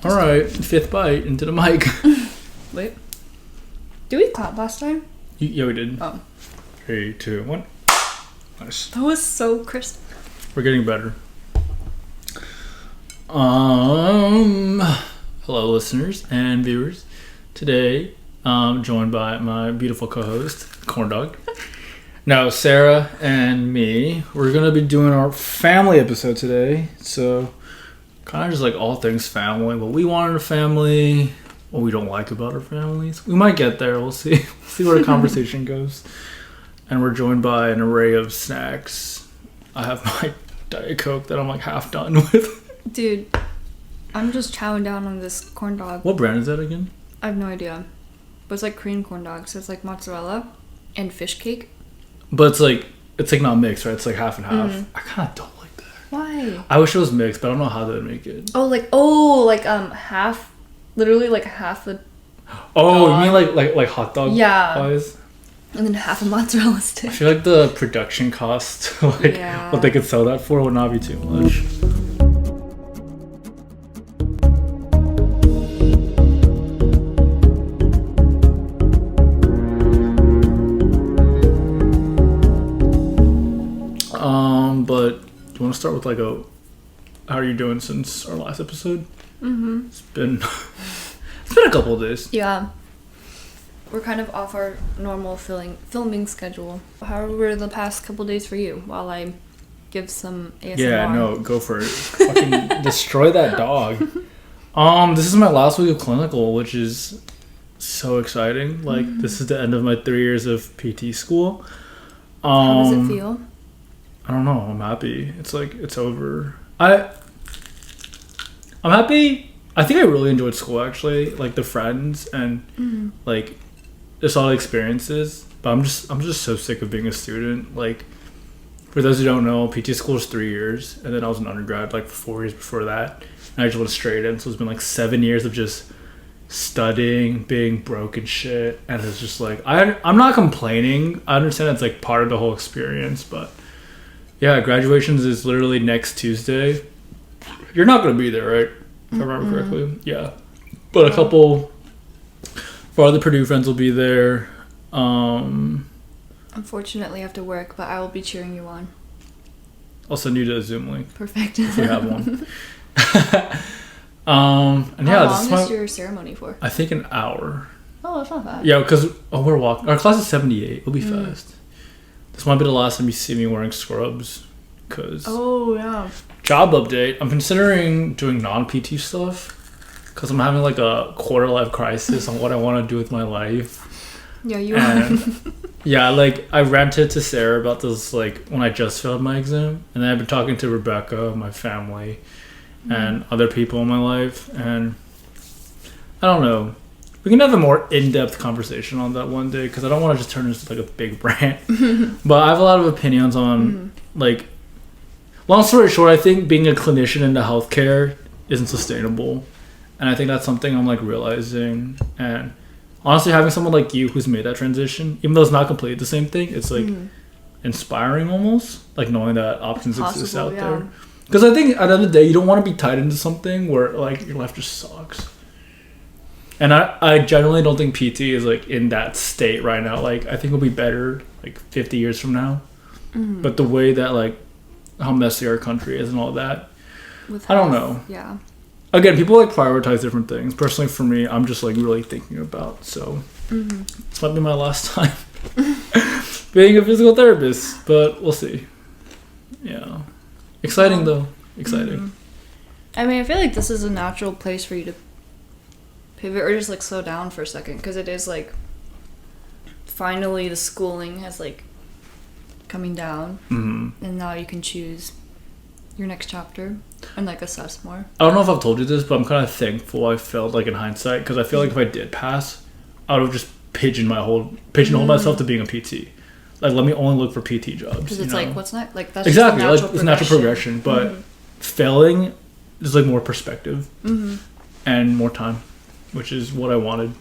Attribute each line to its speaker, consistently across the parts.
Speaker 1: All right, 5th bite into the mic.
Speaker 2: Wait. Did we clap last time?
Speaker 1: Yeah, we did.
Speaker 2: Oh.
Speaker 1: 3, 2, 1. Nice.
Speaker 2: That was so crisp.
Speaker 1: We're getting better. Hello, listeners and viewers. Today, I'm joined by my beautiful co-host, Corn Dog. Now, Sarah and me, we're gonna be doing our family episode today. So, kind of just like all things family. What we want in a family, what we don't like about our families. We might get there. We'll see. See where the conversation goes. And we're joined by an array of snacks. I have my Diet Coke that I'm like half done with.
Speaker 2: Dude, I'm just chowing down on this corn dog.
Speaker 1: What brand is that again?
Speaker 2: I have no idea. But it's like Korean corn dog, so it's like mozzarella and fish cake.
Speaker 1: But it's like not mixed, right? It's like half and half. I kind of don't like that.
Speaker 2: Why?
Speaker 1: I wish it was mixed, but I don't know how they would make it.
Speaker 2: Half, literally like half the.
Speaker 1: Oh,
Speaker 2: dog.
Speaker 1: you mean like hot dog?
Speaker 2: Yeah.
Speaker 1: Pies?
Speaker 2: And then half a mozzarella stick.
Speaker 1: I feel like the production cost, what they could sell that for would not be too much. But do you want to start with how are you doing since our last episode? Mm-hmm. It's been a couple of days.
Speaker 2: Yeah. We're kind of off our normal filming schedule. How were the past couple days for you while I give some ASMR?
Speaker 1: Yeah, no, go for it. Fucking destroy that dog. This is my last week of clinical, which is so exciting. This is the end of my 3 years of PT school.
Speaker 2: How does it feel?
Speaker 1: I don't know. I'm happy. It's over. I'm happy. I think I really enjoyed school, actually. Like the friends and just all the experiences. But I'm just so sick of being a student. Like, for those who don't know, PT school is 3 years, and then I was an undergrad for 4 years before that, and I just went straight in. So it's been 7 years of just studying, being broke and shit, and it's just I'm not complaining. I understand it's part of the whole experience, but yeah, graduations is literally next Tuesday. You're not gonna be there, right? If I remember correctly. Yeah, but a couple of our other Purdue friends will be there.
Speaker 2: Unfortunately, I have to work, but I will be cheering you on.
Speaker 1: I'll send you the Zoom link.
Speaker 2: Perfect.
Speaker 1: If we have one. And
Speaker 2: How long is your ceremony for?
Speaker 1: I think an hour.
Speaker 2: Oh, that's not bad.
Speaker 1: Yeah, because we're walking. Our class is 78. It'll be fast. This might be the last time you see me wearing scrubs. Cause job update. I'm considering doing non-PT stuff. Because I'm having a quarter-life crisis on what I want to do with my life.
Speaker 2: Yeah, you are.
Speaker 1: Yeah, I ranted to Sarah about this, when I just failed my exam. And then I've been talking to Rebecca, my family, and other people in my life. And I don't know. We can have a more in-depth conversation on that one day. Because I don't want to just turn into, a big rant. But I have a lot of opinions on, long story short, I think being a clinician into healthcare isn't sustainable. And I think that's something I'm realizing. And honestly, having someone like you who's made that transition, even though it's not completely the same thing, it's inspiring almost, knowing that options exist out there. Because I think at the end of the day, you don't want to be tied into something where your life just sucks. And I generally don't think PT is in that state right now. I think it'll be better 50 years from now. But the way that how messy our country is and all that, I don't know.
Speaker 2: Yeah. Again,
Speaker 1: people prioritize different things. Personally, for me, I'm just really thinking about. So this might be my last time being a physical therapist, but we'll see. Yeah, exciting though. Exciting.
Speaker 2: I mean, I feel like this is a natural place for you to pivot or just slow down for a second, because it is finally the schooling has coming down, and now you can choose your next chapter and assess more.
Speaker 1: I don't know if I've told you this, but I'm kind of thankful I failed in hindsight, because I feel if I did pass, I would have just pigeonholed myself to being a PT. Let me only look for PT jobs.
Speaker 2: Because it's what's next? That's
Speaker 1: exactly it's natural progression, but failing is more perspective and more time, which is what I wanted.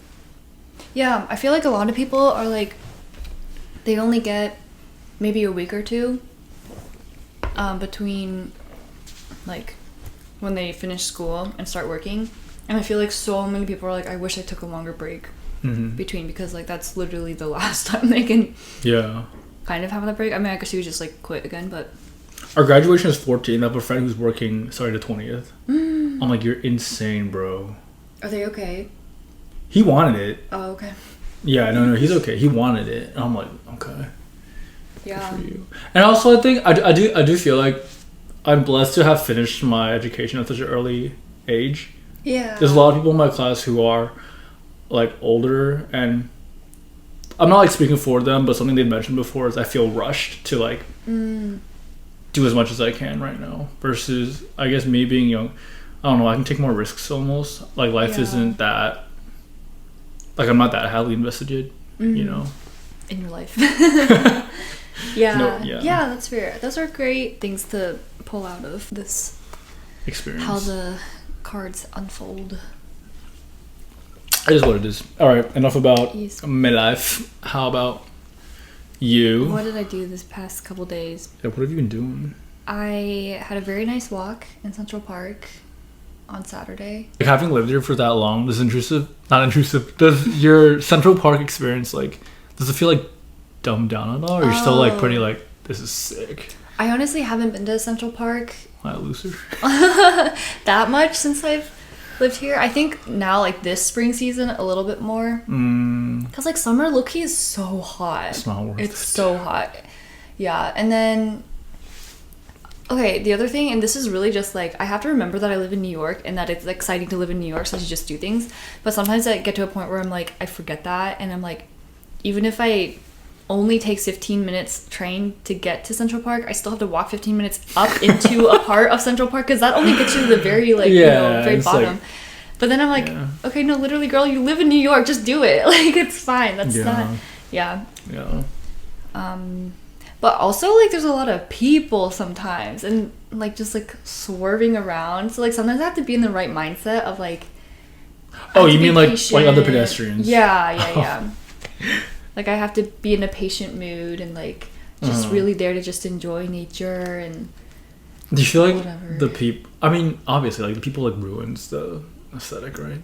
Speaker 2: Yeah, I feel a lot of people are they only get maybe a week or two between when they finish school and start working, And I feel like so many people are like, I wish I took a longer break between, because like that's literally the last time they can kind of have that break. I mean, I guess you would just like quit again, but
Speaker 1: our graduation is 14th. I have a friend who's working the 20th. I'm like, you're insane, bro.
Speaker 2: Are they okay?
Speaker 1: He wanted it.
Speaker 2: Oh, okay.
Speaker 1: Yeah, no, he's okay. He wanted it. And I'm like, okay.
Speaker 2: Yeah.
Speaker 1: Good for you. And also, I think I do feel like I'm blessed to have finished my education at such an early age.
Speaker 2: Yeah.
Speaker 1: There's a lot of people in my class who are like older, and I'm not like speaking for them, but something they've mentioned before is I feel rushed to like do as much as I can right now, versus I guess me being young. I don't know, I can take more risks almost. Like life isn't that, like I'm not that highly invested, you know,
Speaker 2: in your life. Yeah.
Speaker 1: Yeah,
Speaker 2: that's fair. Those are great things to pull out of this
Speaker 1: experience.
Speaker 2: How the cards unfold.
Speaker 1: It is what it is. All right, enough about
Speaker 2: Yes.
Speaker 1: my life. How about you?
Speaker 2: What did I do this past couple days?
Speaker 1: Yeah, what have you been doing?
Speaker 2: I had a very nice walk in Central Park on Saturday.
Speaker 1: Like, having lived here for that long, does your Central Park experience, like, does it feel like dumbed down at all, or you're still like pretty like, this is sick?
Speaker 2: I honestly haven't been to Central Park
Speaker 1: Loser.
Speaker 2: that much since I've lived here. I think now, like this spring season, a little bit more. Because like summer low-key is so hot.
Speaker 1: It's not worth it.
Speaker 2: It's so hot. Yeah. And then, okay, the other thing, and this is really just like, I have to remember that I live in New York and that it's exciting to live in New York, so I should just do things. But sometimes I get to a point where I'm like, I forget that, and I'm like, even if I only takes 15 minutes train to get to Central Park, I still have to walk 15 minutes up into a part of Central Park, because that only gets you to the very like very bottom. Like, but then I'm like, okay, no, literally, girl, you live in New York, just do it. Like, it's fine. That's not but also like there's a lot of people sometimes, and like just like swerving around, so like sometimes I have to be in the right mindset of like,
Speaker 1: oh, you mean like other pedestrians?
Speaker 2: Yeah. Like, I have to be in a patient mood and, like, just really there to just enjoy nature and
Speaker 1: do you feel like
Speaker 2: whatever.
Speaker 1: The people... I mean, obviously, like, the people, like, ruins the aesthetic, right?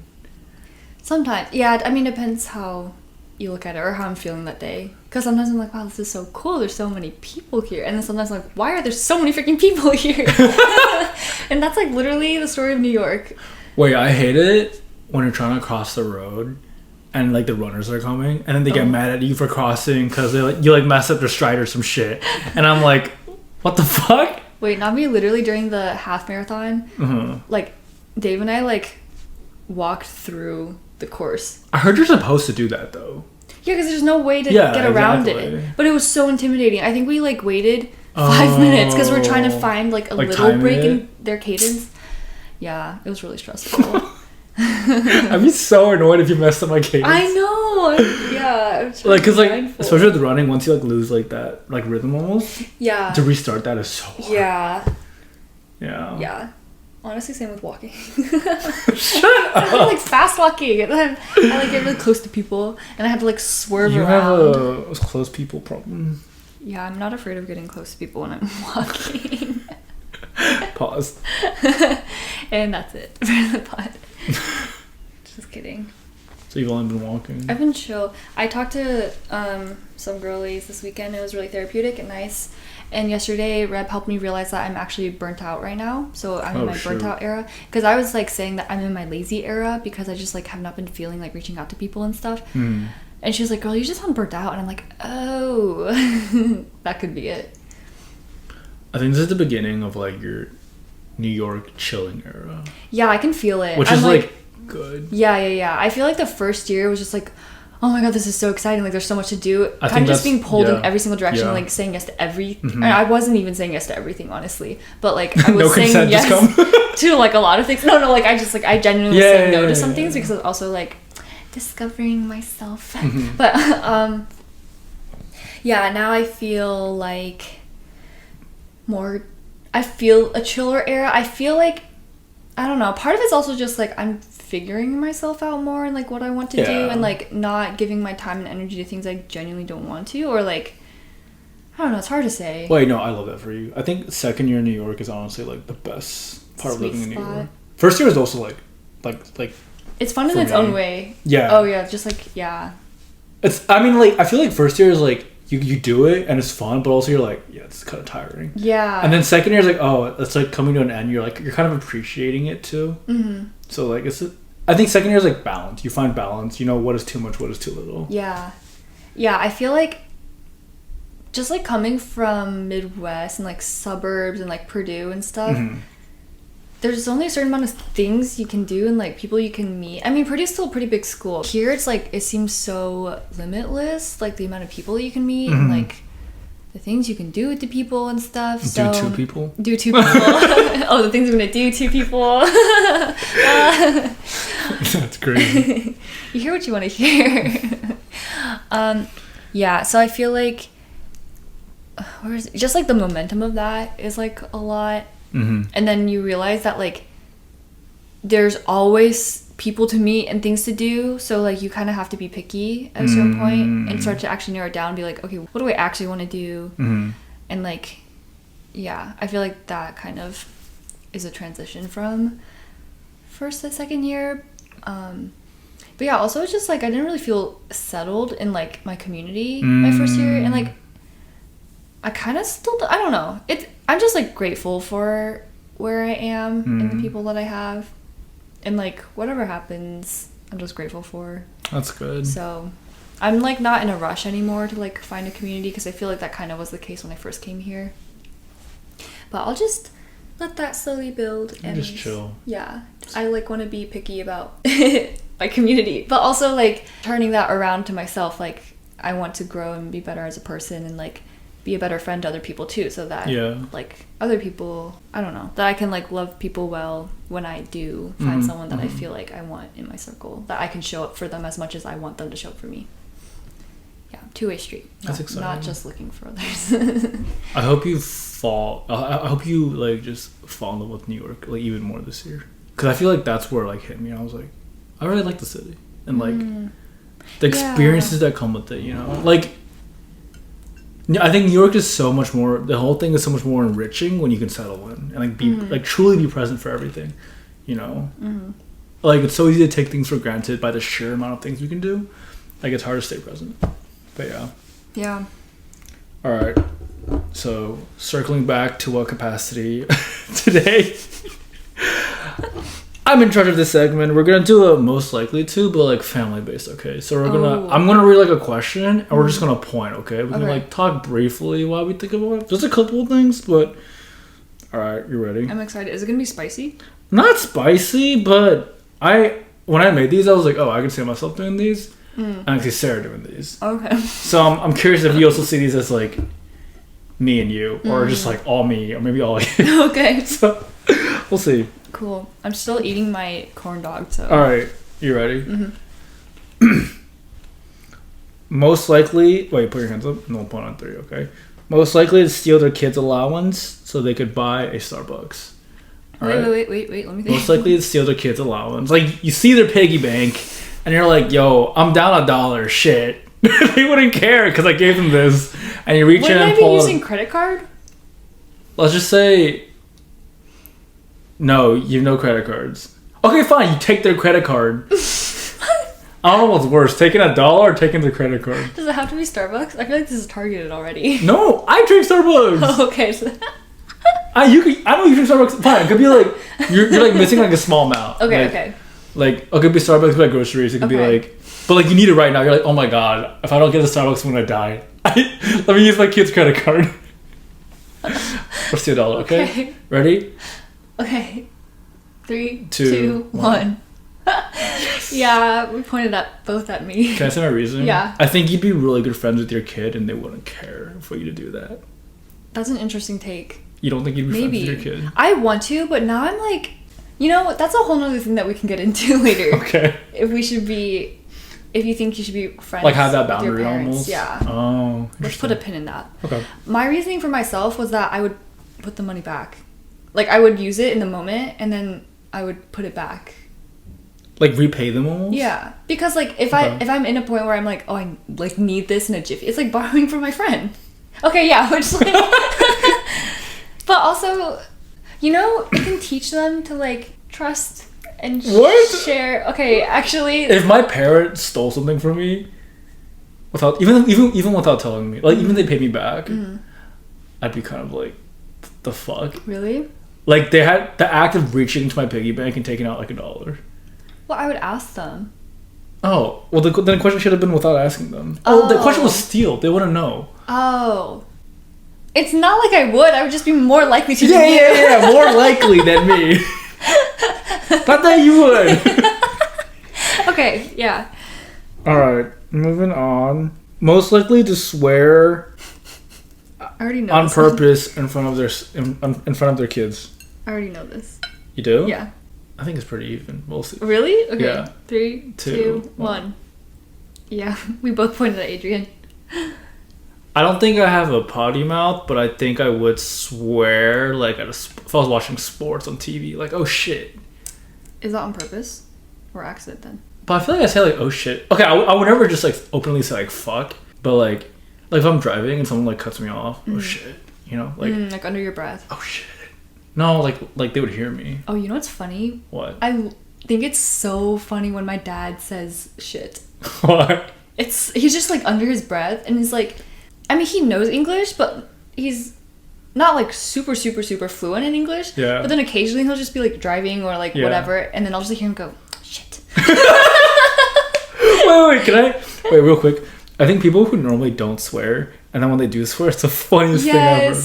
Speaker 2: Sometimes. Yeah, I mean, it depends how you look at it or how I'm feeling that day. Because sometimes I'm like, wow, this is so cool. There's so many people here. And then sometimes I'm like, why are there so many freaking people here? And that's, like, literally the story of New York.
Speaker 1: Wait, I hate it when you're trying to cross the road and like the runners are coming, and then they get mad at you for crossing because they like you like mess up their stride or some shit, and I'm like, what the fuck?
Speaker 2: Wait, not me. Literally during the half marathon, like Dave and I like walked through the course.
Speaker 1: I heard you're supposed to do that though.
Speaker 2: Yeah, because there's no way to get around it. But it was so intimidating. I think we like waited 5 minutes because we're trying to find like a little break in their cadence. Yeah, it was really stressful.
Speaker 1: I'd be so annoyed if you messed up my cadence.
Speaker 2: I know. Yeah.
Speaker 1: Like, because like, especially with running, once you like lose like that like rhythm almost.
Speaker 2: Yeah.
Speaker 1: To restart that is so hard.
Speaker 2: Yeah.
Speaker 1: Yeah.
Speaker 2: Honestly, same with walking.
Speaker 1: Shut up.
Speaker 2: I like fast walking, and then I like get really close to people, and I have to like swerve around.
Speaker 1: You have a close people problem.
Speaker 2: Yeah, I'm not afraid of getting close to people when I'm walking.
Speaker 1: Pause.
Speaker 2: And that's it for the pod. Just kidding.
Speaker 1: So you've only been walking?
Speaker 2: I've been chill. I talked to some girlies this weekend. It was really therapeutic and nice. And yesterday, Reb helped me realize that I'm actually burnt out right now. So I'm in my burnt out era. Because I was like saying that I'm in my lazy era because I just like have not been feeling like reaching out to people and stuff. And she was like, girl, you just sound burnt out. And I'm like, oh, that could be it.
Speaker 1: I think this is the beginning of like your New York chilling era.
Speaker 2: Yeah, I can feel it.
Speaker 1: Which is like good.
Speaker 2: Yeah. I feel like the first year was just like, oh my god, this is so exciting. Like, there's so much to do. Kind of just being pulled in every single direction, like saying yes to everything. I wasn't even saying yes to everything, honestly. But like, I was saying yes to like a lot of things. No, like I just like, I genuinely say no to some things because it's also like discovering myself. But yeah, now I feel like I feel a chiller era. I feel like, I don't know, part of it's also just like I'm figuring myself out more and like what I want to do, and like not giving my time and energy to things I genuinely don't want to, or like, I don't know, it's hard to say.
Speaker 1: Wait, no, I love that for you. I think second year in New York is honestly like the best part of living in New York. First year is also like like
Speaker 2: it's fun in
Speaker 1: for
Speaker 2: its
Speaker 1: me.
Speaker 2: own way.
Speaker 1: Yeah.
Speaker 2: Oh yeah, just like yeah.
Speaker 1: It's. I mean, like I feel like first year is like you do it and it's fun, but also you're like it's kind of tiring.
Speaker 2: Yeah.
Speaker 1: And then second year is like it's like coming to an end. You're kind of appreciating it too.
Speaker 2: Mm-hmm.
Speaker 1: So like I think second year is like balance. You find balance. You know what is too much, what is too little.
Speaker 2: Yeah. Yeah, I feel like just like coming from Midwest and like suburbs and like Purdue and stuff, there's only a certain amount of things you can do and like people you can meet. I mean, Purdue's still a pretty big school. Here it's like it seems so limitless, like the amount of people you can meet and like the things you can do with the people and stuff.
Speaker 1: Do two people?
Speaker 2: Do two people. Oh, the things I'm gonna do to people.
Speaker 1: That's crazy.
Speaker 2: You hear what you want to hear. Yeah, so I feel like just like the momentum of that is like a lot. And then you realize that like there's always people to meet and things to do, so like you kind of have to be picky at a certain point and start to actually narrow it down and be like, okay, what do I actually want to do? And like yeah, I feel like that kind of is a transition from first to second year. But yeah, also it's just like I didn't really feel settled in like my community my first year, and like I kind of still I don't know, I'm just like grateful for where I am and the people that I have, and like whatever happens I'm just grateful for.
Speaker 1: That's good.
Speaker 2: So I'm like not in a rush anymore to like find a community, because I feel like that kind of was the case when I first came here, but I'll just let that slowly build and
Speaker 1: just chill.
Speaker 2: Yeah, I like want to be picky about my community, but also like turning that around to myself. Like I want to grow and be better as a person and like be a better friend to other people too, so that like other people, I don't know, that I can like love people well when I do find someone that I feel like I want in my circle, that I can show up for them as much as I want them to show up for me. Yeah, two-way street.
Speaker 1: That's exciting.
Speaker 2: Not just looking for others.
Speaker 1: I hope I hope you like just fall in love with New York like even more this year, because I feel like that's where like hit me. I was like, I really like the city and like the experiences that come with it, you know, like I think New York is so much more, the whole thing is so much more enriching when you can settle in and like be like truly be present for everything, you know. Like it's so easy to take things for granted by the sheer amount of things we can do. Like it's hard to stay present. But yeah. All right, so circling back to what capacity today. I'm in charge of this segment. We're gonna do a most likely to, but like family based. Okay, so I'm gonna read like a question, and we're just gonna point. Okay, we can like talk briefly while we think about it. Just a couple of things, but all right, you ready?
Speaker 2: I'm excited. Is it gonna be spicy?
Speaker 1: Not spicy, but when I made these, I was like, oh, I can see myself doing these, and I can see Sarah doing these.
Speaker 2: Okay.
Speaker 1: So I'm curious if you also see these as like me and you, or just like all me, or maybe all you.
Speaker 2: Okay.
Speaker 1: So we'll see.
Speaker 2: Cool. I'm still eating my corn dog, so.
Speaker 1: All right, you ready? Most likely, wait, put your hands up. No, point on 3. Okay. Most likely to steal their kids' allowance so they could buy a Starbucks. All right?
Speaker 2: Wait. Let me think.
Speaker 1: Most likely to steal their kids' allowance. Like you see their piggy bank, and you're like, "Yo, I'm down $1. Shit." They wouldn't care because I gave them this, and you reach in and pull.
Speaker 2: Wouldn't I be using credit card?
Speaker 1: Let's just say. No, you have no credit cards. Okay, fine. You take their credit card. I don't know what's worse, taking $1 or taking their credit card.
Speaker 2: Does it have to be Starbucks? I feel like this is targeted already.
Speaker 1: No, I drink Starbucks.
Speaker 2: Oh, okay. So
Speaker 1: I know you drink Starbucks. Fine, it could be like you're like missing like a small amount.
Speaker 2: Okay.
Speaker 1: Like it could be Starbucks, it could be like groceries. It could be like, but like you need it right now. You're like, oh my god, if I don't get the Starbucks, I'm gonna die. Let me use my kid's credit card. Let's do $1. Okay. Ready?
Speaker 2: Okay. 3,
Speaker 1: 2,
Speaker 2: 2, 1. Yeah, we pointed both at me.
Speaker 1: Can I say my reason?
Speaker 2: Yeah.
Speaker 1: I think you'd be really good friends with your kid and they wouldn't care for you to do that.
Speaker 2: That's an interesting take.
Speaker 1: You don't think you'd be friends with your kid?
Speaker 2: I want to, but now I'm like, you know, that's a whole nother thing that we can get into later.
Speaker 1: Okay.
Speaker 2: If you think you should be friends,
Speaker 1: like have that
Speaker 2: with your
Speaker 1: boundary
Speaker 2: parents.
Speaker 1: almost.
Speaker 2: Yeah.
Speaker 1: Oh.
Speaker 2: Let's put a pin in that.
Speaker 1: Okay.
Speaker 2: My reasoning for myself was that I would put the money back. Like I would use it in the moment and then I would put it back.
Speaker 1: Like repay them almost?
Speaker 2: Yeah. Because like if I'm in a point where I'm like, oh, I like need this in a jiffy, it's like borrowing from my friend. Okay, yeah, which like but also, you know, it can teach them to like trust and
Speaker 1: What?
Speaker 2: share. Okay, actually,
Speaker 1: If my parents stole something from me, without even without telling me, like even they paid me back, I'd be kind of like, the fuck?
Speaker 2: really?
Speaker 1: Like they had the act of reaching into my piggy bank and taking out like $1.
Speaker 2: Well, I would ask them.
Speaker 1: Oh, well, then the question should have been without asking them. Oh, the question was steal. They wouldn't know.
Speaker 2: Oh. It's not like I would. I would just be more likely to.
Speaker 1: Yeah, more likely than me. Not that you would.
Speaker 2: Okay, yeah.
Speaker 1: All right, moving on. Most likely to swear
Speaker 2: I already know
Speaker 1: on
Speaker 2: this.
Speaker 1: purpose in front of their kids.
Speaker 2: I already know this.
Speaker 1: You do?
Speaker 2: Yeah.
Speaker 1: I think it's pretty even. We'll see.
Speaker 2: Really? Okay.
Speaker 1: Yeah.
Speaker 2: 3, 2, 1. Yeah, we both pointed at Adrian.
Speaker 1: I don't think I have a potty mouth, but I think I would swear like if I was watching sports on TV, like oh shit.
Speaker 2: Is that on purpose or accident then?
Speaker 1: But I feel like I say like oh shit. Okay, I would never just like openly say like fuck, but like if I'm driving and someone like cuts me off, oh shit, you know,
Speaker 2: like under your breath.
Speaker 1: Oh shit. No, like they would hear me.
Speaker 2: Oh, you know what's funny?
Speaker 1: What?
Speaker 2: I think it's so funny when my dad says shit.
Speaker 1: What?
Speaker 2: He's just like under his breath and he's like, I mean he knows English, but he's not like super fluent in English.
Speaker 1: Yeah.
Speaker 2: But then occasionally he'll just be like driving or like whatever, and then I'll just hear him go, shit.
Speaker 1: Wait, wait, real quick. I think people who normally don't swear, and then when they do swear, it's the funniest thing ever.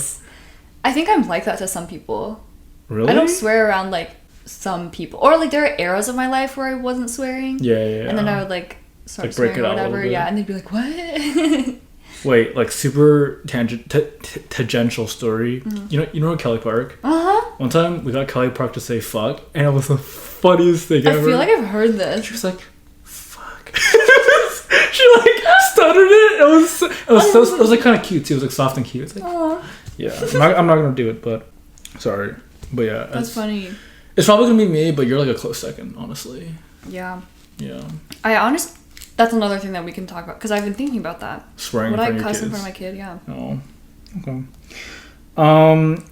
Speaker 2: I think I'm like that to some people.
Speaker 1: Really?
Speaker 2: I don't swear around like some people. Or like there are eras of my life where I wasn't swearing.
Speaker 1: Yeah.
Speaker 2: And then I would like start
Speaker 1: like break
Speaker 2: swearing
Speaker 1: it
Speaker 2: or
Speaker 1: out a
Speaker 2: whatever.
Speaker 1: little bit.
Speaker 2: Yeah, and they'd be like, what?
Speaker 1: Wait, like super tangential story. You know Kelly Park?
Speaker 2: Uh-huh.
Speaker 1: One time we got Kelly Park to say fuck, and it was the funniest thing ever.
Speaker 2: I feel like I've heard this.
Speaker 1: She was like, fuck. She like stuttered it. It was like kind of cute too. It was like soft and cute. It's like,
Speaker 2: Aww.
Speaker 1: yeah, I'm not gonna do it, but sorry, but yeah,
Speaker 2: That's funny.
Speaker 1: It's probably gonna be me, but you're like a close second, honestly.
Speaker 2: Yeah.
Speaker 1: Yeah.
Speaker 2: That's another thing that we can talk about because I've been thinking about that.
Speaker 1: Swearing
Speaker 2: Would
Speaker 1: in
Speaker 2: I
Speaker 1: front of your
Speaker 2: cuss in
Speaker 1: kids.
Speaker 2: front of my kid? Yeah.
Speaker 1: Oh, okay.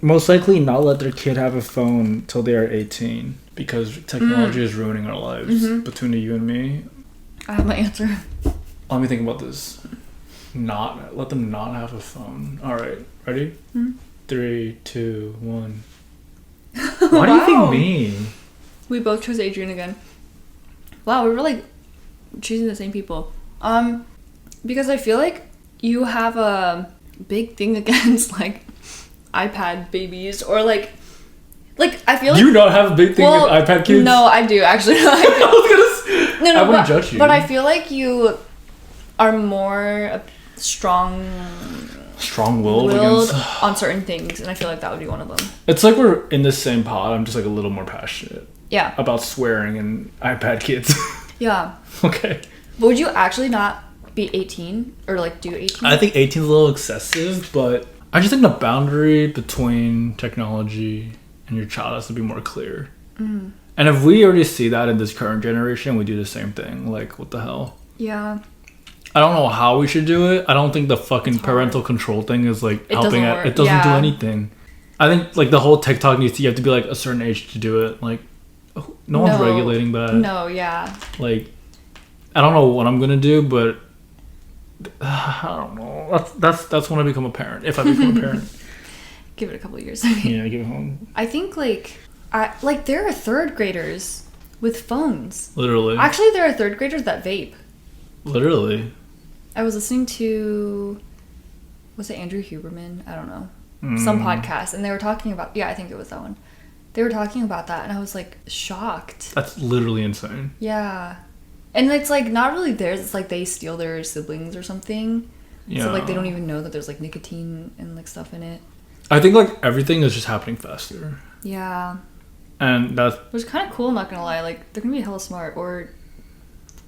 Speaker 1: Most likely not let their kid have a phone till they are 18 because technology is ruining our lives. Between you and me,
Speaker 2: I have my answer.
Speaker 1: let me think about this. Let them not have a phone. All right, ready? 3, 2, 1. Why do you think me?
Speaker 2: We both chose Adrian again. Wow, we were like choosing the same people. Because I feel like you have a big thing against like iPad babies or like I feel like
Speaker 1: You not have a big thing with iPad kids?
Speaker 2: No, I do actually. No,
Speaker 1: I wouldn't judge you.
Speaker 2: But I feel like you are more strong-willed
Speaker 1: against
Speaker 2: on certain things, and I feel like that would be one of them.
Speaker 1: It's like we're in the same pod. I'm just like a little more passionate.
Speaker 2: Yeah.
Speaker 1: About swearing and iPad kids.
Speaker 2: Yeah.
Speaker 1: Okay.
Speaker 2: But would you actually not be 18 or like do 18?
Speaker 1: I think 18 is a little excessive, but I just think the boundary between technology and your child has to be more clear. And if we already see that in this current generation, we do the same thing. Like, what the hell?
Speaker 2: Yeah.
Speaker 1: I don't know how we should do it. I don't think the fucking parental control thing is like helping it. It doesn't do anything. I think like the whole TikTok needs to, you have to be like a certain age to do it. Like, no one's regulating that.
Speaker 2: No, yeah.
Speaker 1: Like, I don't know what I'm gonna do, but I don't know. That's when I become a parent. If I become a parent.
Speaker 2: Give it a couple of years.
Speaker 1: Yeah, give it home.
Speaker 2: I think there are third graders with phones.
Speaker 1: Literally.
Speaker 2: Actually, there are third graders that vape.
Speaker 1: Literally.
Speaker 2: I was listening to, was it Andrew Huberman? I don't know. Some podcast, and they were talking about, I think it was that one. They were talking about that, and I was like shocked.
Speaker 1: That's literally insane.
Speaker 2: Yeah. And it's like not really theirs, it's like they steal their siblings or something. Yeah. So like they don't even know that there's like nicotine and like stuff in it.
Speaker 1: I think like everything is just happening faster.
Speaker 2: Yeah.
Speaker 1: And that's,
Speaker 2: which is kind of cool, I'm not gonna lie. Like they're gonna be hella smart or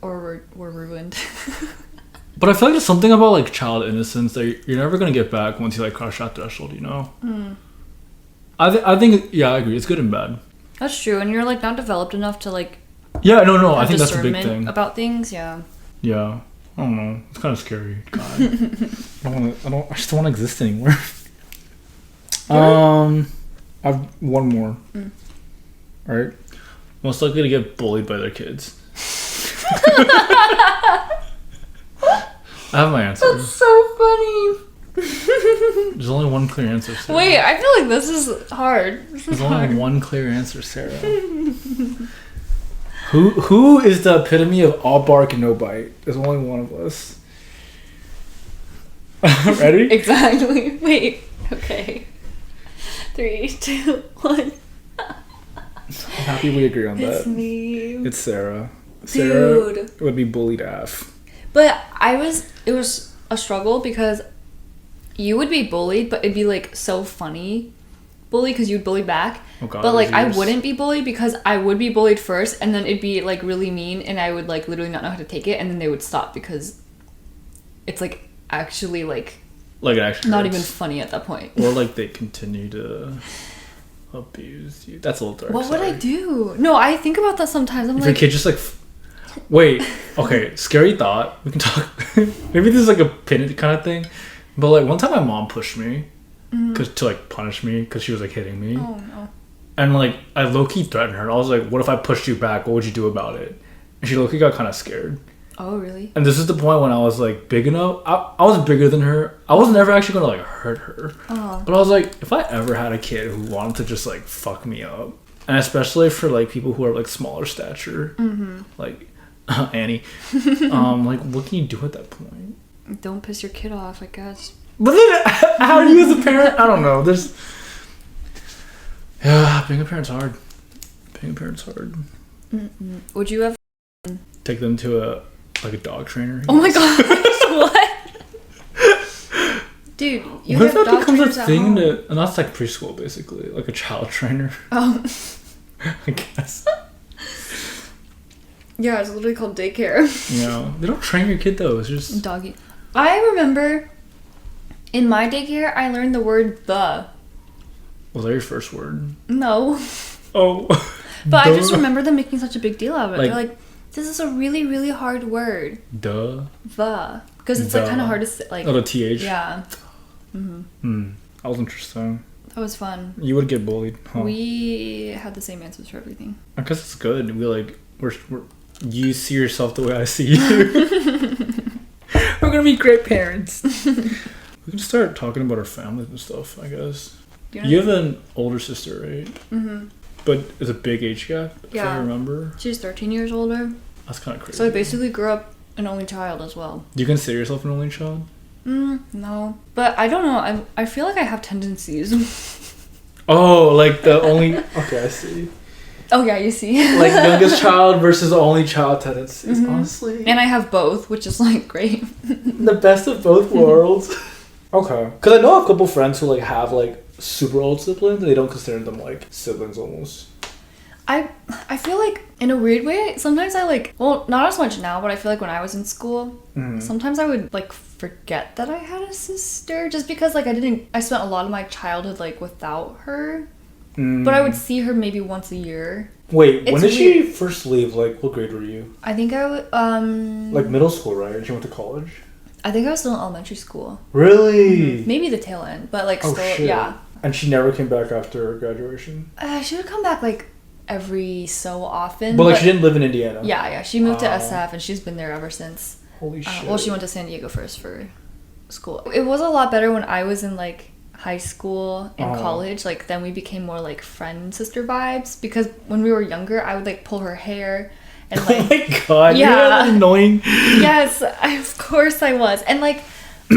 Speaker 2: we're ruined.
Speaker 1: But I feel like there's something about like child innocence that you're never gonna get back once you like cross that threshold, you know? I think I agree. It's good and bad.
Speaker 2: That's true, and you're like not developed enough to like.
Speaker 1: Yeah, no. I think that's a big thing
Speaker 2: about things. Yeah.
Speaker 1: Yeah, I don't know. It's kind of scary. God. I just don't want to exist anymore. I have one more. All right. Most likely to get bullied by their kids. I have my answer.
Speaker 2: That's so funny.
Speaker 1: There's only one clear answer, Sarah.
Speaker 2: Wait, I feel like this is hard.
Speaker 1: There's only one clear answer, Sarah. Who is the epitome of all bark and no bite? There's only one of us. Ready?
Speaker 2: Exactly. Wait. Okay. 3, 2, 1.
Speaker 1: I'm happy we agree on that.
Speaker 2: It's me.
Speaker 1: It's Sarah.
Speaker 2: Dude.
Speaker 1: Sarah would be bullied AF.
Speaker 2: But it was a struggle because you would be bullied, but it'd be like so funny bully because you'd bully back.
Speaker 1: Oh God,
Speaker 2: but like I wouldn't be bullied because I would be bullied first, and then it'd be like really mean, and I would like literally not know how to take it, and then they would stop because it's like actually like
Speaker 1: it actually
Speaker 2: not
Speaker 1: hurts.
Speaker 2: even funny at that point.
Speaker 1: Or like they continue to abuse you. That's a little dark.
Speaker 2: What would I do? No, I think about that sometimes. I'm
Speaker 1: if
Speaker 2: like,
Speaker 1: your kid just like wait, okay, scary thought. We can talk. Maybe this is like a pin kind of thing, but like one time my mom pushed me to like punish me because she was like hitting me.
Speaker 2: oh no.
Speaker 1: And like I low-key threatened her. I was like, what if I pushed you back? What would you do about it? And she low-key got kind of scared.
Speaker 2: Oh really?
Speaker 1: And this is the point when I was like big enough. I was bigger than her. I was never actually gonna like hurt her.
Speaker 2: Oh.
Speaker 1: But I was like, if I ever had a kid who wanted to just like fuck me up, and especially for like people who are like smaller stature, like Annie, like what can you do at that point?
Speaker 2: Don't piss your kid off, I guess.
Speaker 1: But then, how are you as a parent? I don't know. There's being a parent's hard. Being a parent's hard.
Speaker 2: Would you ever
Speaker 1: Take them to a dog trainer.
Speaker 2: Oh my god. What? Dude, you
Speaker 1: what if
Speaker 2: have
Speaker 1: that
Speaker 2: dog
Speaker 1: becomes a
Speaker 2: trainers at
Speaker 1: thing
Speaker 2: home.
Speaker 1: and that's like preschool basically, like a child trainer.
Speaker 2: Oh.
Speaker 1: I guess.
Speaker 2: Yeah, it's literally called daycare.
Speaker 1: You know, they don't train your kid though. It's just
Speaker 2: Doggy. I remember in my daycare I learned the word the.
Speaker 1: Was that your first word?
Speaker 2: No.
Speaker 1: Oh.
Speaker 2: But
Speaker 1: Duh.
Speaker 2: I just remember them making such a big deal out of it.
Speaker 1: Like-
Speaker 2: They're like, this is a really, really hard word.
Speaker 1: Duh.
Speaker 2: The. Because it's like
Speaker 1: The.
Speaker 2: kind of hard to say. Like,
Speaker 1: Oh, the TH?
Speaker 2: yeah.
Speaker 1: That was interesting.
Speaker 2: That was fun.
Speaker 1: You would get bullied, huh?
Speaker 2: We had the same answers for everything.
Speaker 1: I guess it's good. We're you see yourself the way I see you. We're gonna be great parents. We can start talking about our families and stuff, I guess. You have an older sister, right? Mm-hmm. But it's a big age gap, if I remember.
Speaker 2: She's 13 years older.
Speaker 1: That's kind of crazy.
Speaker 2: So I basically grew up an only child as well.
Speaker 1: Do you consider yourself an only child?
Speaker 2: No. But I don't know. I feel like I have tendencies.
Speaker 1: Oh, like the only... Okay, I see.
Speaker 2: Oh, yeah, you see.
Speaker 1: Like youngest child versus only child tendencies, honestly.
Speaker 2: And I have both, which is like great.
Speaker 1: The best of both worlds. Okay. Because I know a couple friends who like have like super old siblings and they don't consider them like siblings almost.
Speaker 2: I feel like in a weird way sometimes I like, well, not as much now, but I feel like when I was in school sometimes I would like forget that I had a sister just because like I spent a lot of my childhood like without her, but I would see her maybe once a year.
Speaker 1: Wait, when did she first leave? Like what grade were you?
Speaker 2: I think I would
Speaker 1: like middle school, right? And she went to college?
Speaker 2: I think I was still in elementary school.
Speaker 1: Really?
Speaker 2: Maybe the tail end, but like still
Speaker 1: shit.
Speaker 2: yeah.
Speaker 1: And she never came back after graduation?
Speaker 2: She would come back like every so often.
Speaker 1: But like she didn't live in Indiana?
Speaker 2: Yeah. She moved to SF and she's been there ever since.
Speaker 1: Holy shit.
Speaker 2: Well, she went to San Diego first for school. It was a lot better when I was in like high school and college. Like then we became more like friend sister vibes because when we were younger I would like pull her hair and like
Speaker 1: oh my god,
Speaker 2: yeah.
Speaker 1: you're annoying.
Speaker 2: Yes, of course I was. And like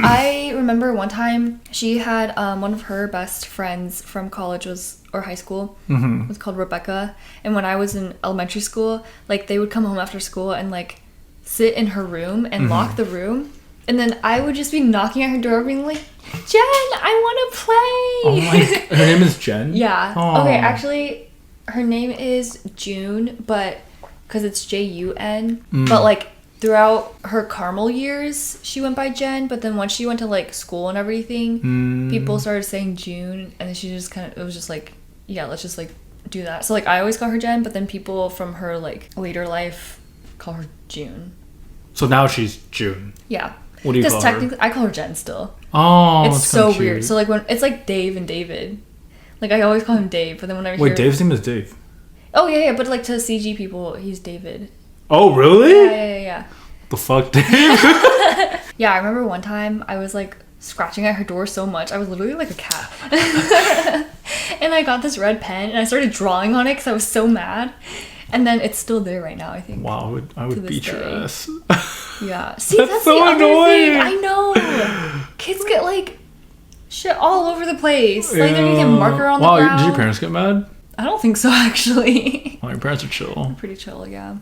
Speaker 2: I remember one time she had one of her best friends from college or high school was called Rebecca, and when I was in elementary school like they would come home after school and like sit in her room and lock the room, and then I would just be knocking at her door being like, Jen, I want to play.
Speaker 1: Oh my, her name is Jen?
Speaker 2: Yeah.
Speaker 1: Aww.
Speaker 2: Okay, actually her name is June, but because it's Jun, but like throughout her Carmel years she went by Jen, but then once she went to like school and everything people started saying June, and then she just kind of, it was just like, yeah, let's just like do that. So like I always call her Jen, but then people from her like later life call her June.
Speaker 1: So now she's June.
Speaker 2: Yeah.
Speaker 1: What do you call her? Because
Speaker 2: technically I call her Jen still.
Speaker 1: Oh,
Speaker 2: it's so weird. So like when it's like Dave and David, like I always call him Dave, but then when I hear
Speaker 1: Dave's name is Dave.
Speaker 2: Oh yeah, but like to CG people, he's David.
Speaker 1: Oh really?
Speaker 2: Yeah.
Speaker 1: The fuck, Dave?
Speaker 2: Yeah, I remember one time I was like scratching at her door so much. I was literally like a cat. And I got this red pen and I started drawing on it because I was so mad. And then it's still there right now, I think.
Speaker 1: Wow, I would beat your ass.
Speaker 2: Yeah. See, that's so the other thing. I know. Kids get like shit all over the place. Like they're gonna get marker on the ground.
Speaker 1: Wow, did your parents get mad?
Speaker 2: I don't think so, actually.
Speaker 1: Oh, your parents are chill.
Speaker 2: Pretty chill, yeah.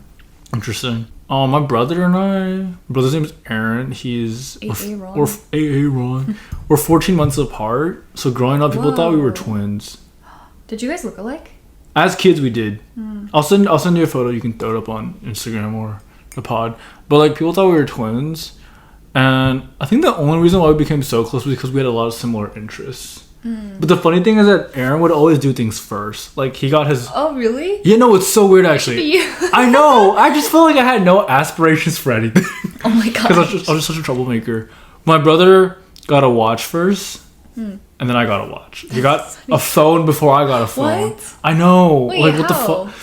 Speaker 1: Interesting. Oh, my brother and my brother's name is Aaron. He's Ron. We're 14 months apart. So growing up, people thought we were twins.
Speaker 2: Did you guys look alike?
Speaker 1: As kids, we did. I'll send you a photo. You can throw it up on Instagram or the pod. But like, people thought we were twins, and I think the only reason why we became so close was because we had a lot of similar interests. But the funny thing is that Aaron would always do things first. Like he got his.
Speaker 2: Oh really?
Speaker 1: Yeah, no, it's so weird actually. I know. I just felt like I had no aspirations for anything.
Speaker 2: Oh my god.
Speaker 1: Because I was just such a troublemaker. My brother got a watch first, and then I got a watch. He got a phone before I got a phone.
Speaker 2: What?
Speaker 1: I know.
Speaker 2: Wait,
Speaker 1: like
Speaker 2: how?
Speaker 1: what the fuck?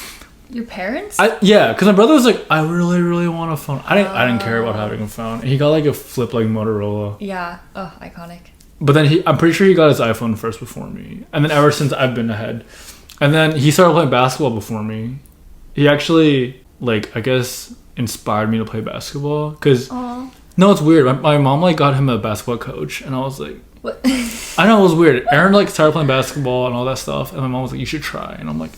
Speaker 2: Your parents?
Speaker 1: Yeah, because my brother was like, I really, really want a phone. I didn't care about having a phone. He got like a flip like Motorola.
Speaker 2: Yeah. Oh, iconic.
Speaker 1: But then I'm pretty sure he got his iPhone first before me. And then ever since I've been ahead. And then he started playing basketball before me. He actually, like, I guess, inspired me to play basketball. Because, no, it's weird. My mom, like, got him a basketball coach. And I was like,
Speaker 2: what?
Speaker 1: I know, it was weird. Aaron, like, started playing basketball and all that stuff. And my mom was like, you should try. And I'm like,